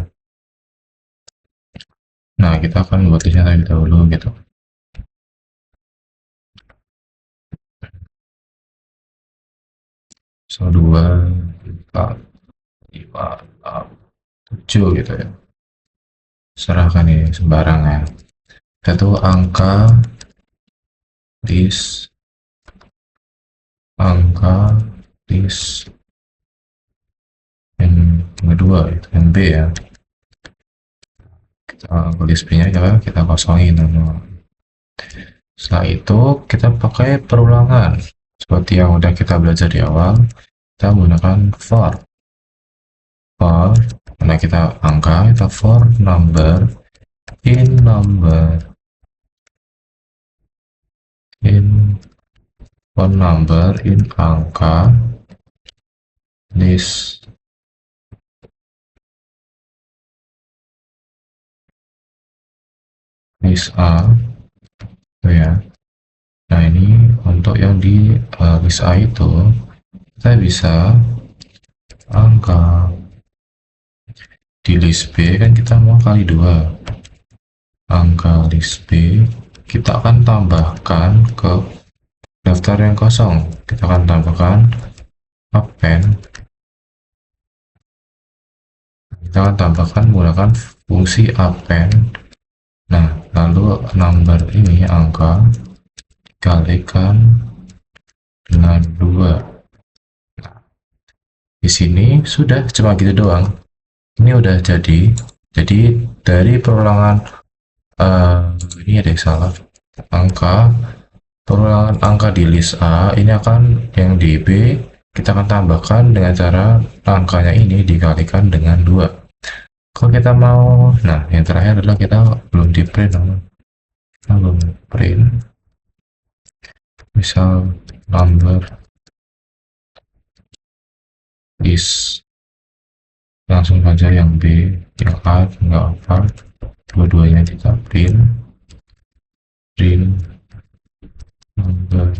Nah, kita akan buat listnya terlebih dahulu gitu. So, 2, 4, 5, 6, 7 gitu ya. Serahkan ini sembarangan. Itu angka list, angka list yang kedua itu yang B ya. Kita list B-nya ya, kita kosongin nama. Setelah itu kita pakai perulangan seperti yang udah kita belajar di awal. Kita menggunakan for. Karena kita angka, kita for number in angka list A itu ya. Nah, ini untuk yang di list A itu kita bisa angka di list B kan kita mau kali 2 angka list B kita akan tambahkan ke daftar yang kosong. Kita akan tambahkan append, kita akan tambahkan menggunakan fungsi append. Nah, lalu number ini angka dikalikan dengan 2. Nah, di sini sudah cuma gitu doang. Ini udah jadi dari perulangan ini ada yang salah, perulangan angka di list A ini akan yang di B kita akan tambahkan dengan cara angkanya ini dikalikan dengan 2. Kalau kita mau, nah yang terakhir adalah kita belum di print, kita belum print, misal number is, langsung saja yang B, yang A nggak apa, dua-duanya kita print number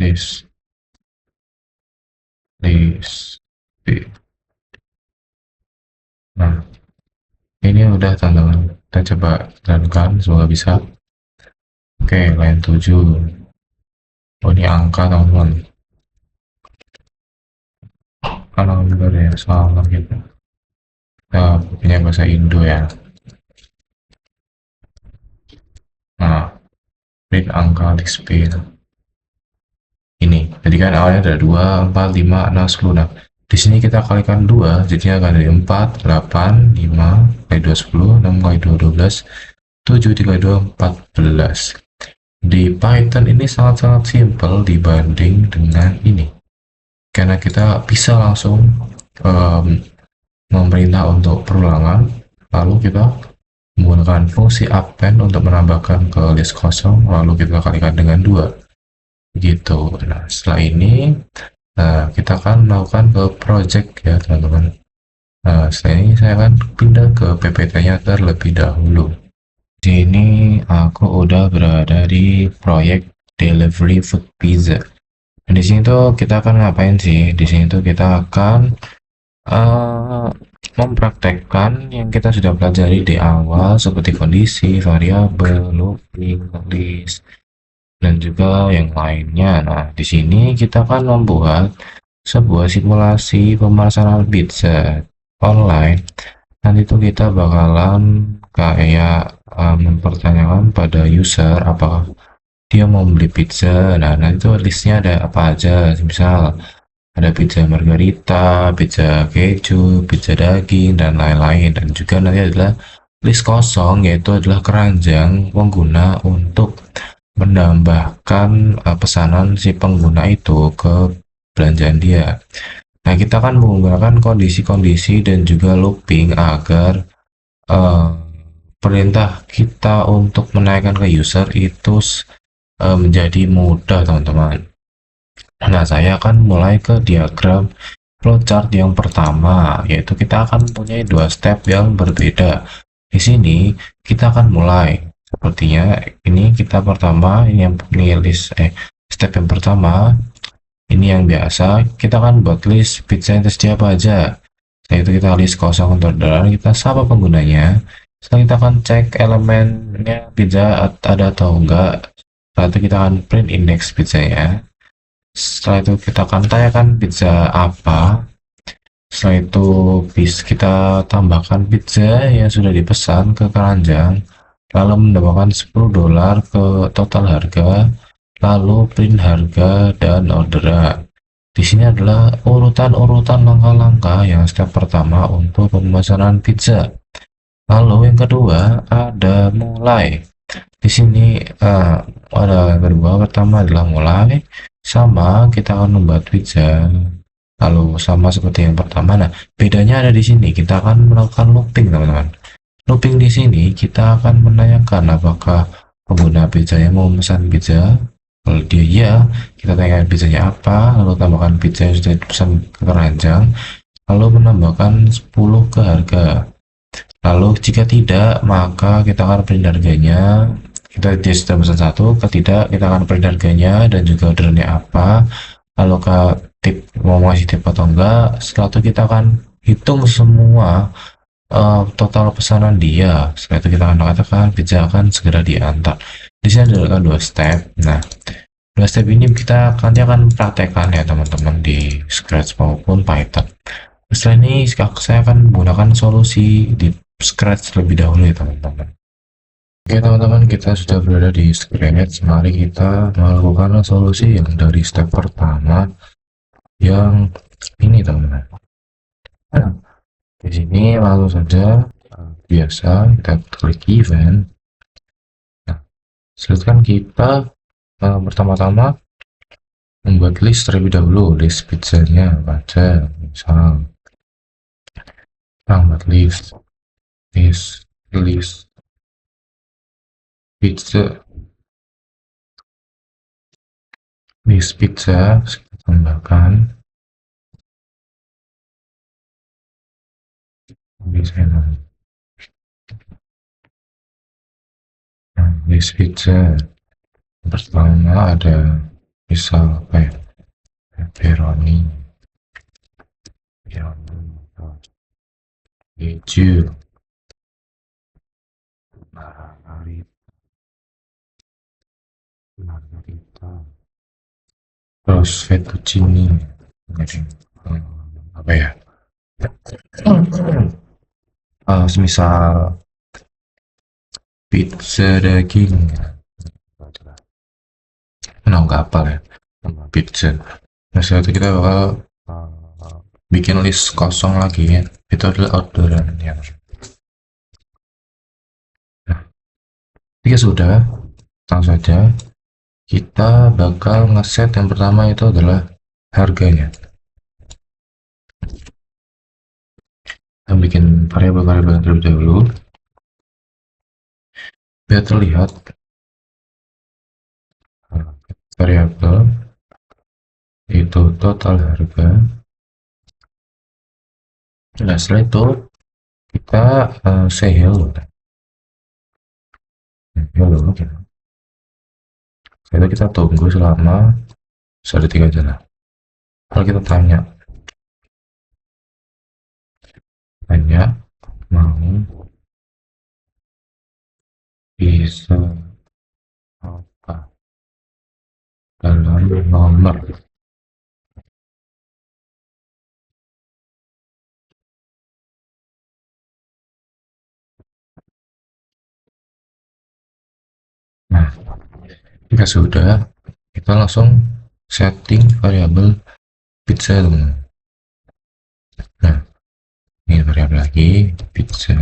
list B. Nah, ini udah tantangan, kita coba jalankan, semoga bisa. Oke, line 7. Oh, ini angka teman-teman, number ya, salah gitu. Kita punya bahasa Indo ya. Nah, print angka list B ini. Jadi kan awalnya ada 2, 4, 5, 6, 10. Nah, di sini kita kalikan 2, jadinya akan dari 4, 8, 5, kali 2, 10, 6 kali 2, 12, 7 dikali 2, 14. Di Python ini sangat-sangat simple dibanding dengan ini. Karena kita bisa langsung memerintah untuk perulangan, lalu kita menggunakan fungsi append untuk menambahkan ke list kosong, lalu kita kalikan dengan 2 gitu. Nah, setelah ini kita akan melakukan ke project ya teman-teman. Nah, setelah ini saya akan pindah ke PPT-nya terlebih dahulu. Di sini aku udah berada di proyek delivery food pizza. Nah, di sini tuh kita akan ngapain sih? Di sini tuh kita akan mempraktekkan yang kita sudah pelajari di awal seperti kondisi, variabel, looping, list, dan juga yang lainnya. Nah, di sini kita akan membuat sebuah simulasi pemasaran pizza online. Nanti itu kita bakalan kayak mempertanyakan pada user apakah dia mau beli pizza. Nah, nanti itu listnya ada apa aja. Misal ada pizza margarita, pizza keju, pizza daging, dan lain-lain. Dan juga nanti adalah list kosong, yaitu adalah keranjang pengguna untuk menambahkan pesanan si pengguna itu ke belanjaan dia. Nah, kita akan menggunakan kondisi-kondisi dan juga looping agar perintah kita untuk menaikkan ke user itu menjadi mudah, teman-teman. Nah, saya akan mulai ke diagram flowchart yang pertama, yaitu kita akan punya 2 step yang berbeda. Di sini kita akan mulai sepertinya ini kita pertama ini yang list step yang pertama ini yang biasa, kita akan buat list pizza yang tersedia apa aja. Setelah itu kita list kosong untuk orderan, kita sapa penggunanya, Setelah kita akan cek elemennya pizza ada atau enggak. Setelah itu kita akan print index pizzanya. Setelah itu kita akan tanyakan pizza apa. Setelah itu kita tambahkan pizza yang sudah dipesan ke keranjang, lalu menambahkan $10 ke total harga, lalu print harga dan orderan. Di sini adalah urutan-urutan langkah-langkah yang step pertama untuk pemesanan pizza. Lalu yang kedua ada mulai. Di sini ada yang kedua, pertama adalah mulai, sama kita akan membuat pizza. Lalu sama seperti yang pertama. Nah, bedanya ada di sini. Kita akan melakukan looping, teman-teman. Looping di sini kita akan menanyakan apakah pengguna pizza yang mau memesan pizza. Kalau dia iya, kita tanyakan pizzanya apa, lalu tambahkan pizza yang sudah dipesan ke keranjang, lalu menambahkan 10 ke harga. Lalu jika tidak, maka kita akan print harganya. Dia sudah pesan satu, ketidak kita akan print harganya dan juga ordernya apa. Lalu ke tip, mau ngasih tip atau enggak. Setelah itu kita akan hitung semua total pesanan dia. Setelah itu kita akan katakan pizza akan segera diantar. Di sini ada dua step. Nah, dua step ini kita nanti akan praktekkan ya teman-teman di Scratch maupun Python. Setelah ini saya akan menggunakan solusi di Scratch lebih dahulu ya teman-teman. Oke teman-teman, kita sudah berada di Scratch. Mari kita melakukan solusi yang dari step pertama yang ini teman-teman. Nah, di sini langsung saja biasa kita klik event. Nah, selanjutnya kita pertama-tama membuat list terlebih dahulu, list pizzanya baca misal buat list pizza, list pizza kita tambahkan misalnya list pizza pertama ada misal apa ya, pepperoni, keju, margarita, terus fettuccine, apa ya, semisal pizza daging, nggak apa ya, pizza. Nah setelah itu kita bakal bikin list kosong lagi ya, itu adalah orderan ya. Nah, jika sudah, langsung saja kita bakal ngeset yang pertama itu adalah harganya. Kita bikin variabel-variabel terlebih dahulu biar terlihat variabel itu total harga. Nah setelah itu kita say hello. Setelah kita tunggu selama 1-3 jam. Kalau kita tanya mau bisa apa dalam nomor nah jika sudah kita langsung setting variabel pizza teman. Nah ini variabel lagi pizza,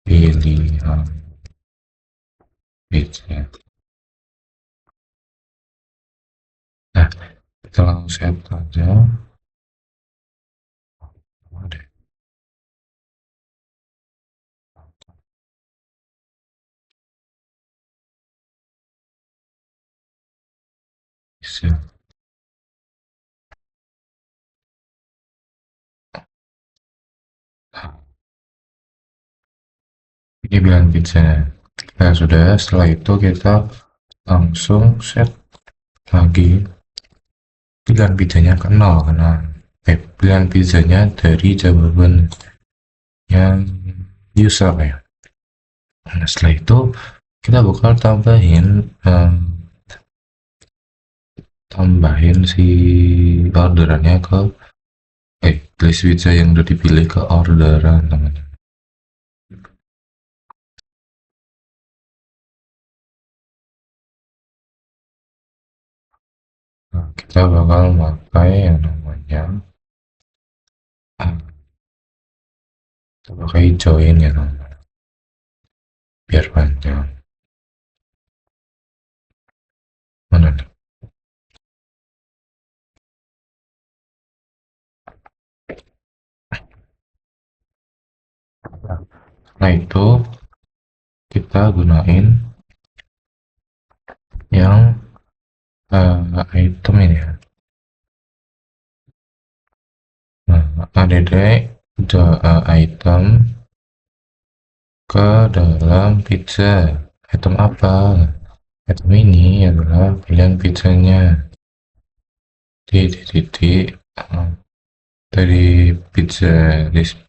pilihan pizza. Nah kita langsung set aja bisa. Ini bilang pizza. Nah sudah, setelah itu kita langsung set lagi pilihan pizzanya ke 0 karena pilihan pizzanya dari jawaban yang user ya. Nah, setelah itu kita bakal tambahin si orderannya ke list pizza yang udah dipilih ke orderan teman-teman. Nah, kita bakal pakai yang namanya kita pakai join ya teman-teman, biar panjang. Mana nih? Nah itu kita gunain yang item ini ya. Nah, add item ke dalam pizza. Item apa? Item ini adalah pilihan pizzanya. Titik dari pizza list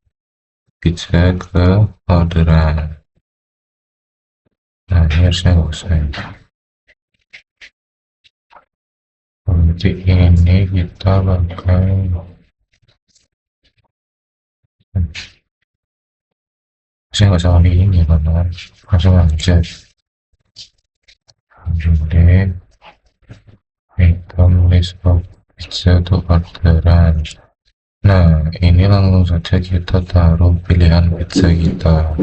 pizza ke orderan. Nah, ini harusnya nggak usah ya. Titik ini kita pakai saya nggak salah ini ya teman-teman, langsung aja update item list of pizza to orderan. Nah ini langsung saja kita taruh pilihan pizza kita.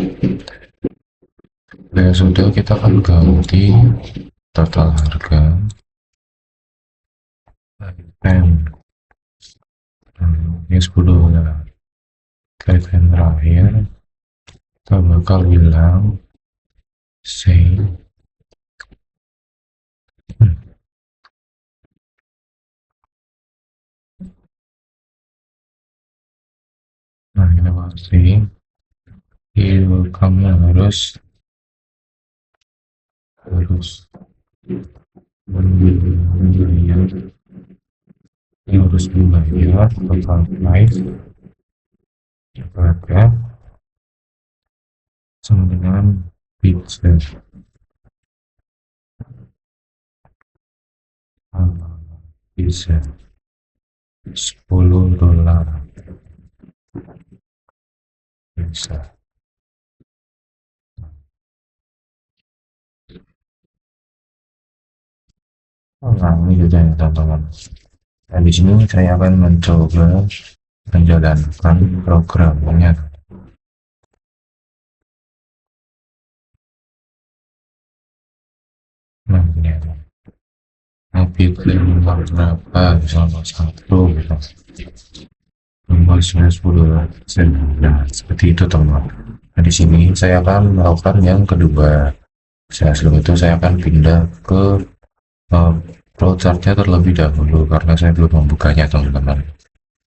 Ya sudah, kita akan ganti total harga item. Ini 10 lah. Item terakhir kita bakal bilang say nah kita pasti kamu harus membayar harus membayar total price harga sama dengan pizza pizza $10 bisa. Nah ini juga ya teman-teman. Nah di sini saya akan mencoba menjalankan programnya. Nah ini ada pizza nomor berapa, misalnya satu gitu, nomor 10. Nah seperti itu teman-teman. Nah di sini saya akan melakukan yang kedua. Sebelum itu saya akan pindah ke flowchartnya terlebih dahulu karena saya belum membukanya teman-teman.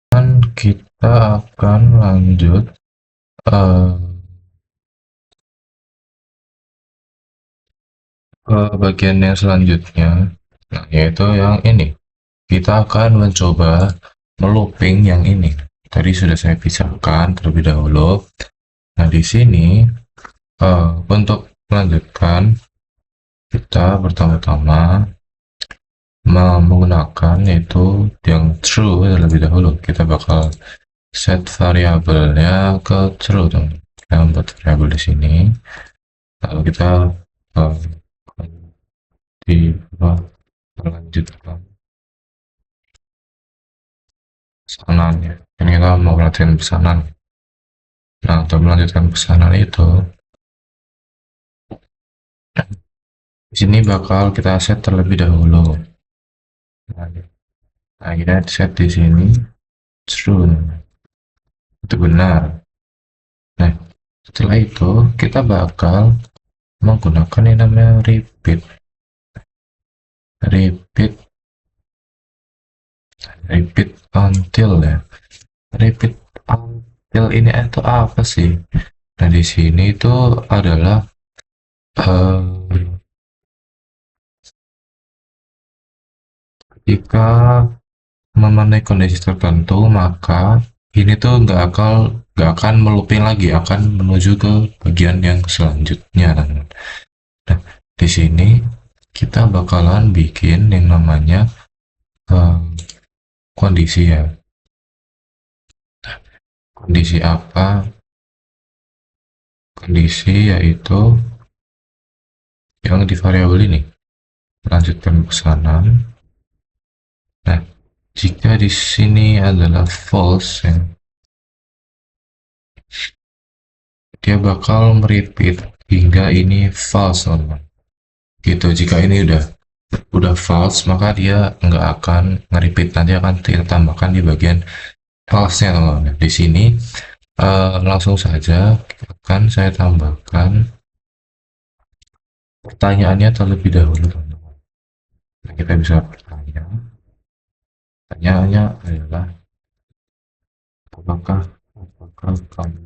Dan kita akan lanjut ke bagian yang selanjutnya, nah yaitu yang ini. Kita akan mencoba melooping yang ini. Tadi sudah saya pisahkan terlebih dahulu. Nah di sini untuk melanjutkan kita pertama-tama menggunakan yaitu yang true terlebih dahulu. Kita bakal set variabelnya ke true teman. Kita membuat variabel di sini, lalu kita melanjutkan pesanan ya. Ini kita mau perhatian pesanan. Nah untuk melanjutkan pesanan itu di sini bakal kita set terlebih dahulu. Nah kita set di sini true, itu benar. Nah setelah itu kita bakal menggunakan yang namanya repeat until ya. Repeat until ini itu apa sih? Nah di sini itu adalah jika memenuhi kondisi tertentu maka ini tuh nggak nggak akan melooping lagi, akan menuju ke bagian yang selanjutnya, teman-teman. Nah, di sini kita bakalan bikin yang namanya eh, kondisi ya. Kondisi apa? Kondisi yaitu yang di variabel ini. Lanjutkan pesanan. Nah, jika di sini adalah false ya, dia bakal merepeat hingga ini false, teman-teman. Gitu, jika ini udah false, maka dia nggak akan nge-repeat, nanti akan kita tambahkan di bagian false-nya, teman-teman. Di sini langsung saja akan saya tambahkan pertanyaannya terlebih dahulu, teman-teman. Nah, kita bisa bertanya. Pertanyaannya adalah apakah kamu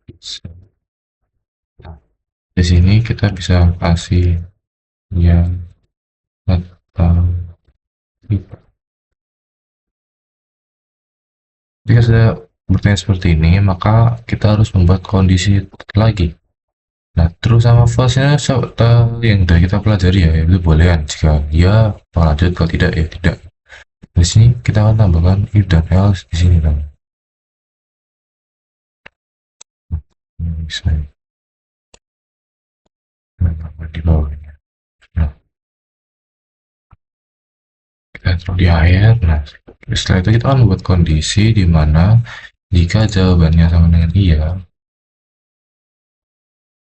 bisa. Nah, di sini kita bisa kasih yang atau tidak. Jika sudah bertanya seperti ini, maka kita harus membuat kondisi lagi. Nah, terus sama false-nya yang sudah kita pelajari ya, itu boleh kan? Jika ya, lanjut, kalau tidak ya tidak. Di sini kita akan tambahkan if dan else di sini, kan? Ini saya menambah di bawahnya. Nah, kita taruh di akhir. Nah, setelah itu kita akan membuat kondisi di mana jika jawabannya sama dengan iya.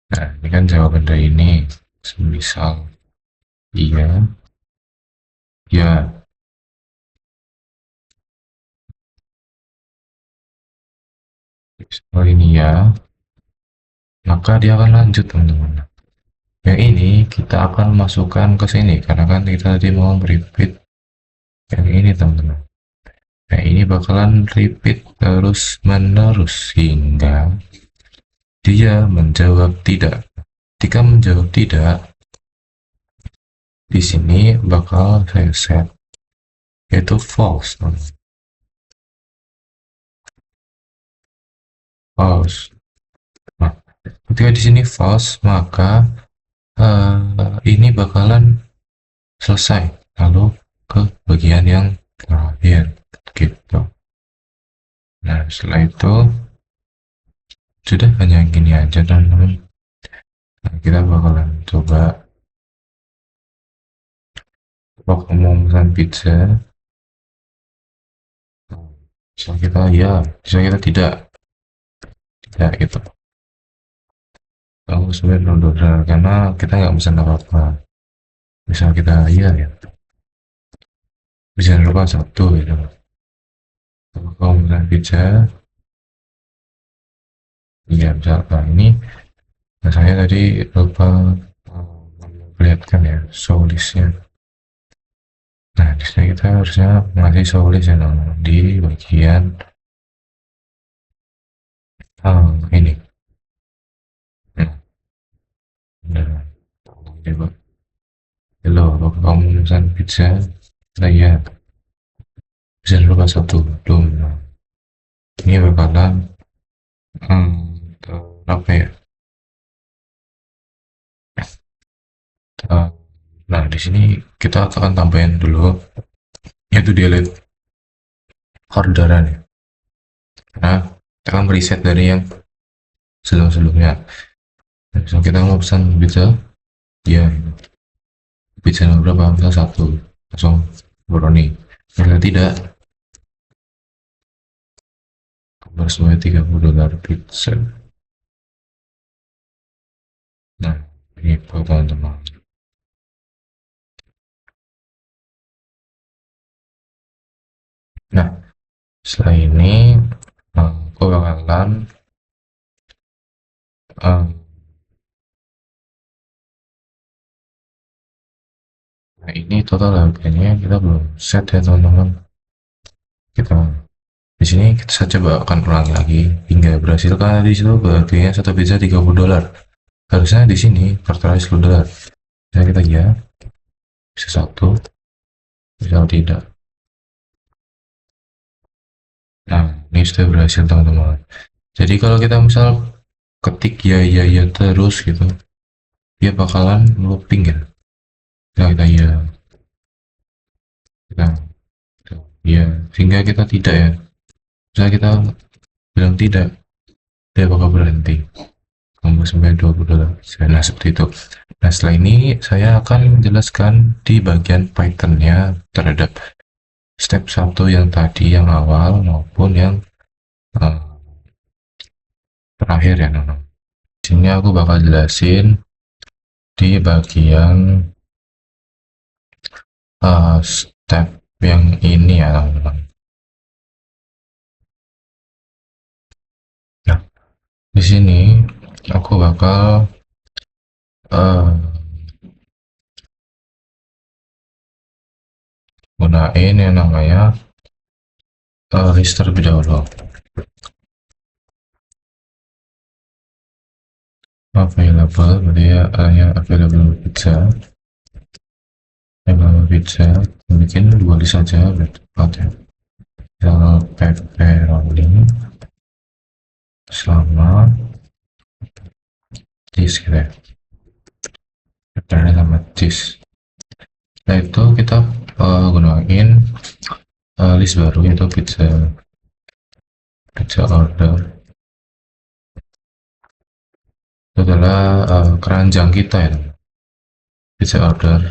Nah, ini kan jawaban dari ini. Misal iya, ya. Misal ini ya, maka dia akan lanjut, teman-teman. Yang ini kita akan masukkan ke sini karena kan kita tadi mau repeat yang ini, teman-teman. Nah, ini bakalan repeat terus menerus hingga dia menjawab tidak. Ketika menjawab tidak, di sini bakal saya set yaitu false, teman-teman. False. Nah, ketika di sini false, maka ini bakalan selesai. Lalu ke bagian yang terakhir, gitu. Nah, setelah itu sudah hanya gini aja, teman-teman. Nah, kita bakalan coba mau pesan pizza. Bisa kita ya, bisa kita tidak gitu. Kalau sebenarnya $0 karena kita nggak pesan apa-apa. Misal kita iya ya, bisa lupa satu gitu. Kalau pesan pizza, iya misalkan ini, nah saya tadi lupa memperlihatkan ya show listnya. Nah, di sini kita harusnya ngasih show list ya, di bagian ini. Nah, coba. Halo, apakah kamu pesan pizza? Saya bisa lupa satu belum. Nah, ini bakalan apa ya? Nah, di sini kita akan tambahin dulu yaitu delete orderan ya. Nah, kita akan reset dari yang sebelum-sebelumnya. Nah, misal kita mau pesan pizza, ya pizza nomor berapa? Misal satu, langsung pepperoni. Kalau tidak, gambar semuanya $30 pizza. Nah, ini teman-teman. Nah, setelah ini aku bakalan nah ini total harganya kita belum set ya, teman-teman. Kita di sini kita coba akan ulangi lagi hingga berhasil, karena di situ harganya satu pizza $30. Harusnya di sini faktorial $10. Bisa kita ya, bisa satu, bisa tidak. Nah, ini sudah berhasil teman-teman. Jadi kalau kita misal ketik ya terus gitu, dia bakalan looping ya. Kita ya, kita ya, sehingga kita tidak ya. Misalnya kita bilang tidak, dia bakal berhenti. Tunggu sampai 20. Nah, seperti itu. Nah, setelah ini saya akan menjelaskan di bagian Python-nya terhadap step satu yang tadi, yang awal maupun yang eh, terakhir ya, teman-teman. Di sini aku bakal jelasin di bagian step yang ini ya, teman-teman. Nah, di sini aku bakal eh, gunain yang namanya list terlebih dahulu. Available, berarti ya available pizza. Available pizza, bikin dua list saja biar cepat ya. Misal pepperoni sama cheese gitu ya. Pepperoni sama cheese. Setelah itu kita gunain list baru yaitu pizza order. Itu adalah keranjang kita ya, pizza order.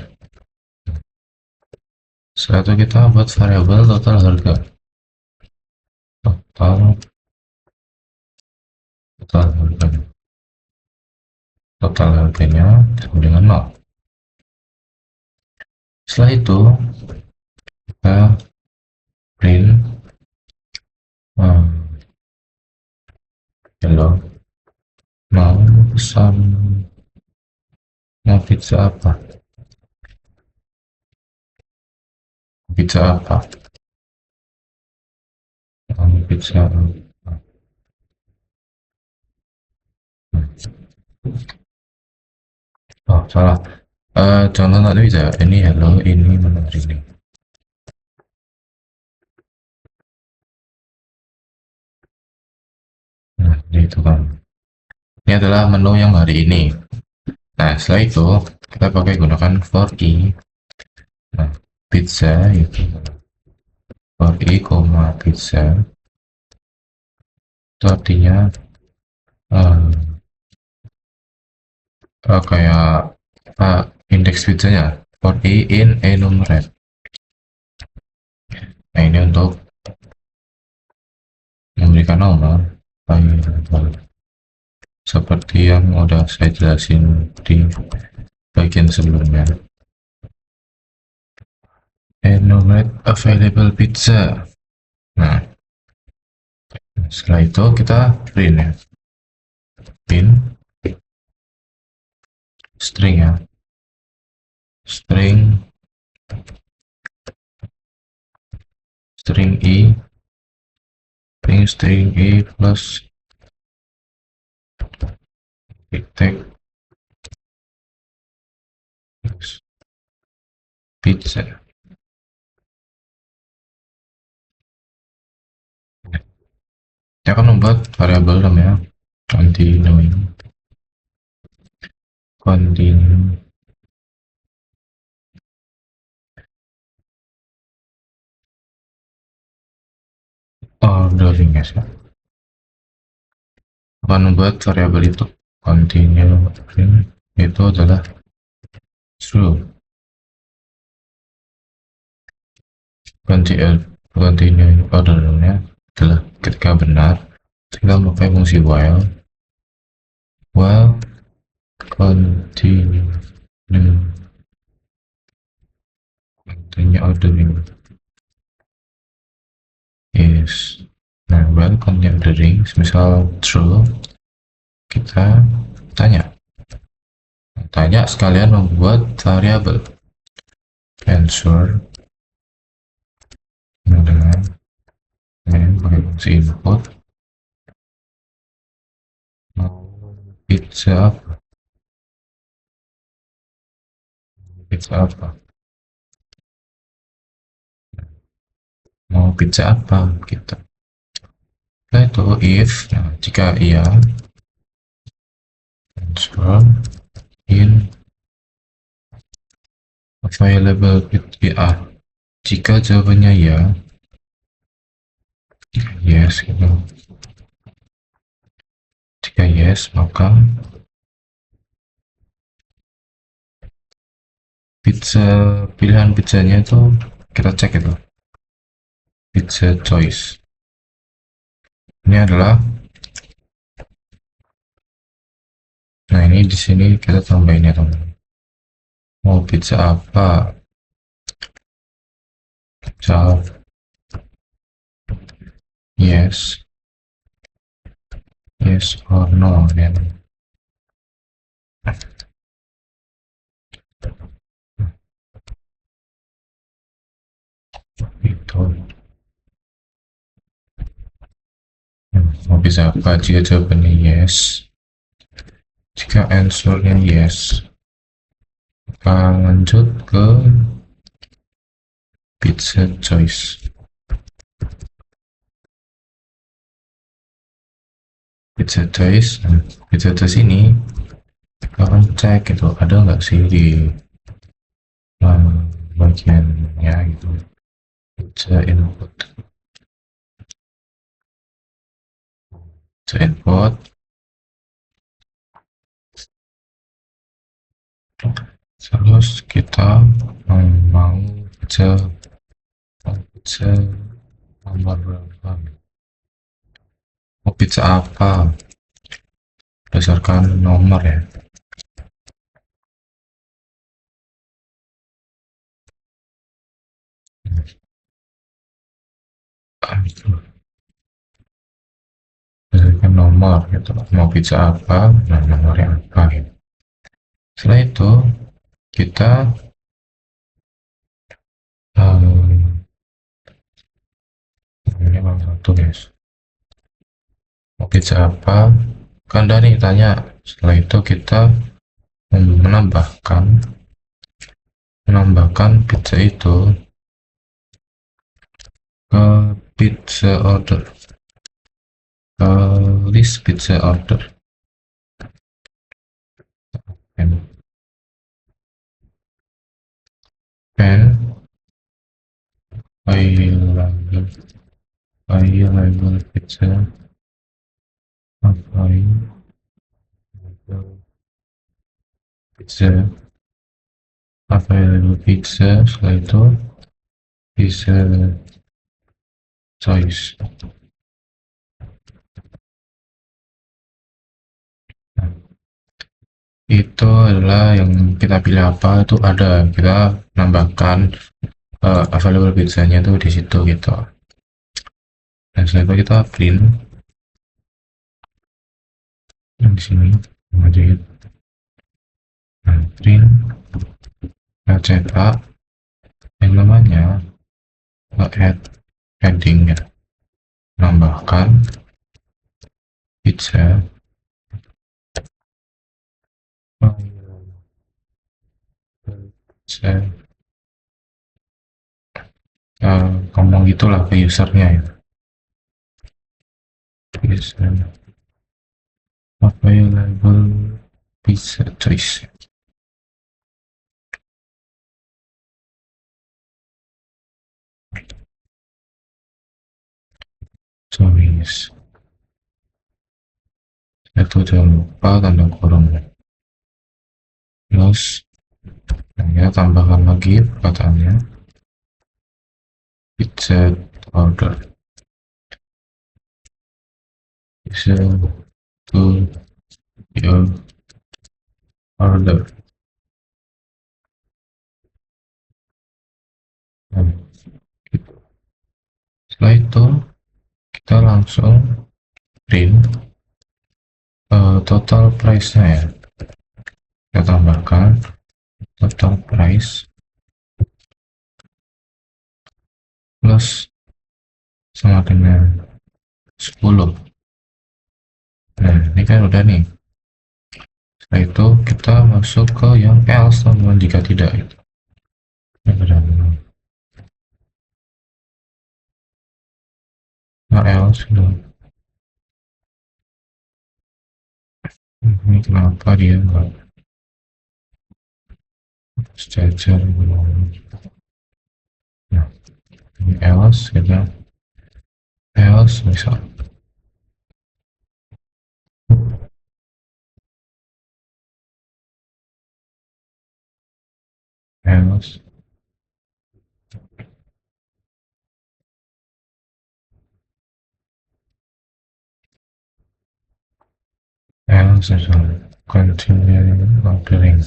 Setelah itu kita buat variabel total harga. Total total harganya. Total harganya sama dengan 0. Setelah itu kita print hello, mau pesan, mau pizza apa, pizza apa, mau pizza apa. Oh salah, contoh tadi bisa ini hello, ini mana ini. Nah itu kan, ini adalah menu yang hari ini. Nah setelah itu kita pakai gunakan for i. Nah pizza itu for i, pizza itu artinya kayak indeks pizzanya for i in enumerate. Nah ini untuk memberikan nomor variabel seperti yang udah saya jelasin di bagian sebelumnya. Enumerate available pizza. Nah setelah itu kita print ya, print string ya, string string i plus tag pizza. Kita akan membuat variabel namanya continue ordering ya. Akan membuat variabel itu continue itu adalah true. Continue ordernya adalah ketika benar. Kita memakai fungsi while continue ordering is, nah while continue ordering misal true, kita tanya sekalian membuat variabel answer dengan pakai fungsi input mau pizza apa mau pizza apa gitu. Setelah itu if, nah, jika iya, answer in available bit ya. Jika jawabannya ya, yes gitu. Jika yes, maka pilihan pizzanya itu kita cek itu pizza choice. Ini adalah, nah ini di sini kita tambahin ya teman. Mau pizza apa? Pizza yes, yes or no ya. Itu mau pizza apa? Jika jawabannya yes, jika answernya yes, maka lanjut ke pizza choice. Pizza choice, pizza choice ini kita akan cek gitu ada nggak sih di bagiannya gitu. Pizza input, pizza input. Terus kita mau pizza nomor berapa? Mau pizza apa? Berdasarkan nomor ya. Berdasarkan nomor gitu. Mau pizza apa? Nah, nomornya apa gitu. Setelah itu kita ini bang satu guys. Mau pizza apa? Kan dari tanya. Setelah itu kita menambahkan pizza itu ke pizza order, ke list pizza order. Pen available pizza available pizza, setelah itu pizza choice. Nah, itu adalah yang kita pilih apa itu ada, kita nambahkan available pizzanya tuh di situ gitu. Dan setelah itu kita print yang di sini aja gitu. Nah, print, kita cetak yang namanya add heading ya, nambahkan pizza ngomong gitulah ke usernya ya. User available pizza choice. Choice. Itu jangan lupa tanda kurung. Terus, nah ya tambahkan lagi perkataannya. Pizza order. Pizza to your order. Nah, gitu. Setelah itu kita langsung print total price-nya ya. Kita tambahkan total price plus sama dengan 10. Nah, ini kan udah nih. Setelah itu kita masuk ke yang else teman-teman, jika tidak itu. Nah, else Ini kenapa dia nggak sejajar? Nah, ini else, kita else misal else else misal continue ordering.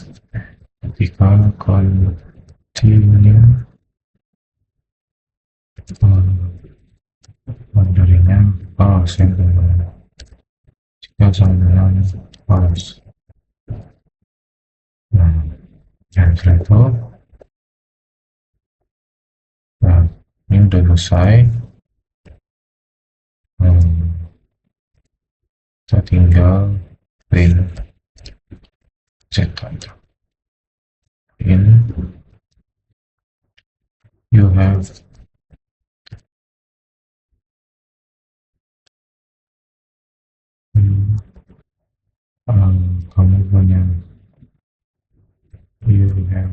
Ketika continue orderingnya false ya teman-teman. Jika sambungan false. Nah, yang setelah itu, nah ini udah selesai. Kita tinggal print set aja. In you have kamu punya you have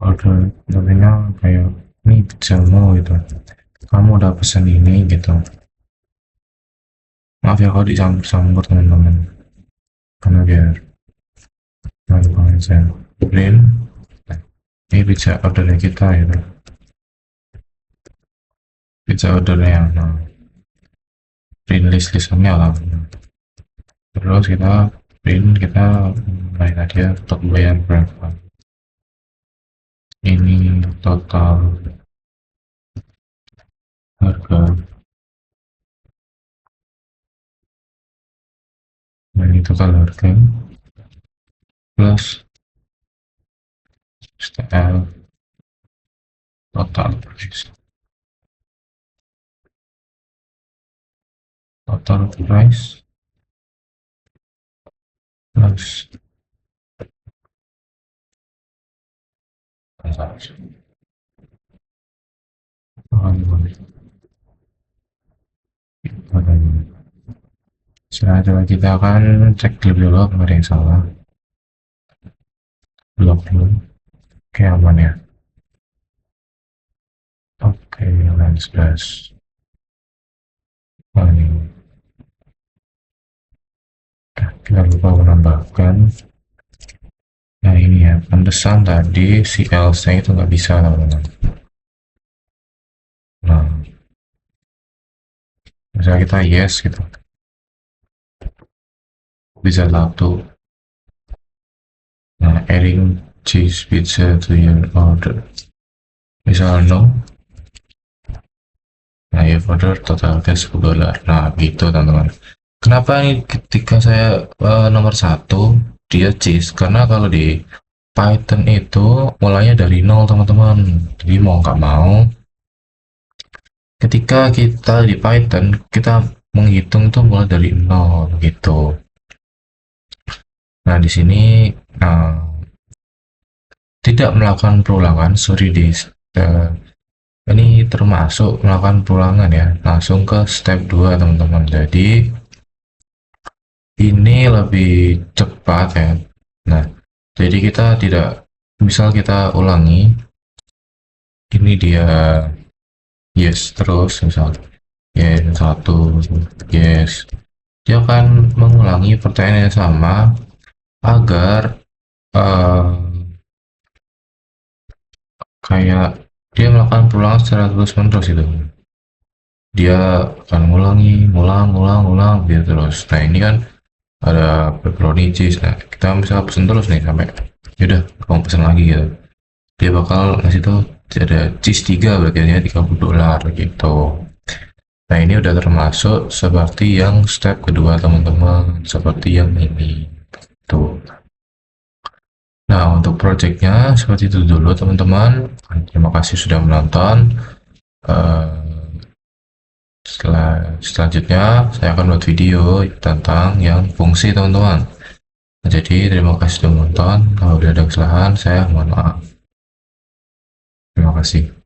order namanya kayak ini pesanmu gitu, kamu udah pesan ini gitu. Maaf ya kalau dicampur teman-teman, karena biar gampang aja. Print ini bisa ordernya kita gitu, bisa ordernya yang print listannya lah. Terus kita print, kita main aja untuk bayar berapa, ini total harga, nah ini total harga plus stl total price, total price plus transaksi. Setelah itu kita akan cek dulu nggak ada yang salah, blok dulu. Oke, aman ya. Oke, line 11 ini kita lupa menambahkan. Nah ini ya, pantesan tadi si else nya itu nggak bisa teman-teman. Nah misalnya kita yes gitu, bisa satu. Nah adding cheese pizza to your order, misal no. Nah if order total $10. Nah gitu teman-teman. Kenapa ini ketika saya nomor 1 dia cheese, karena kalau di Python itu mulainya dari 0 teman-teman. Jadi mau nggak mau ketika kita di Python kita menghitung itu mulai dari 0 gitu. Nah di sini tidak melakukan perulangan, sorry ini termasuk melakukan perulangan ya, langsung ke step 2 teman-teman. Jadi ini lebih cepat ya. Nah jadi kita tidak, misal kita ulangi ini dia yes terus, misal yes 1 yes, dia akan mengulangi pertanyaan yang sama agar kayak dia melakukan perulangan secara terus-menerus itu. Dia akan ngulang gitu terus. Nah ini kan ada pepperoni cheese. Nah kita bisa pesen terus nih sampai yaudah kamu pesen lagi gitu, dia bakal ngasih tuh ada cheese 3 bagiannya $30 gitu. Nah ini udah termasuk seperti yang step kedua teman-teman, seperti yang ini tuh. Nah untuk projectnya seperti itu dulu teman-teman. Terima kasih sudah menonton. Selanjutnya saya akan buat video tentang yang fungsi teman-teman. Jadi terima kasih sudah menonton. Kalau ada kesalahan saya mohon maaf. Terima kasih.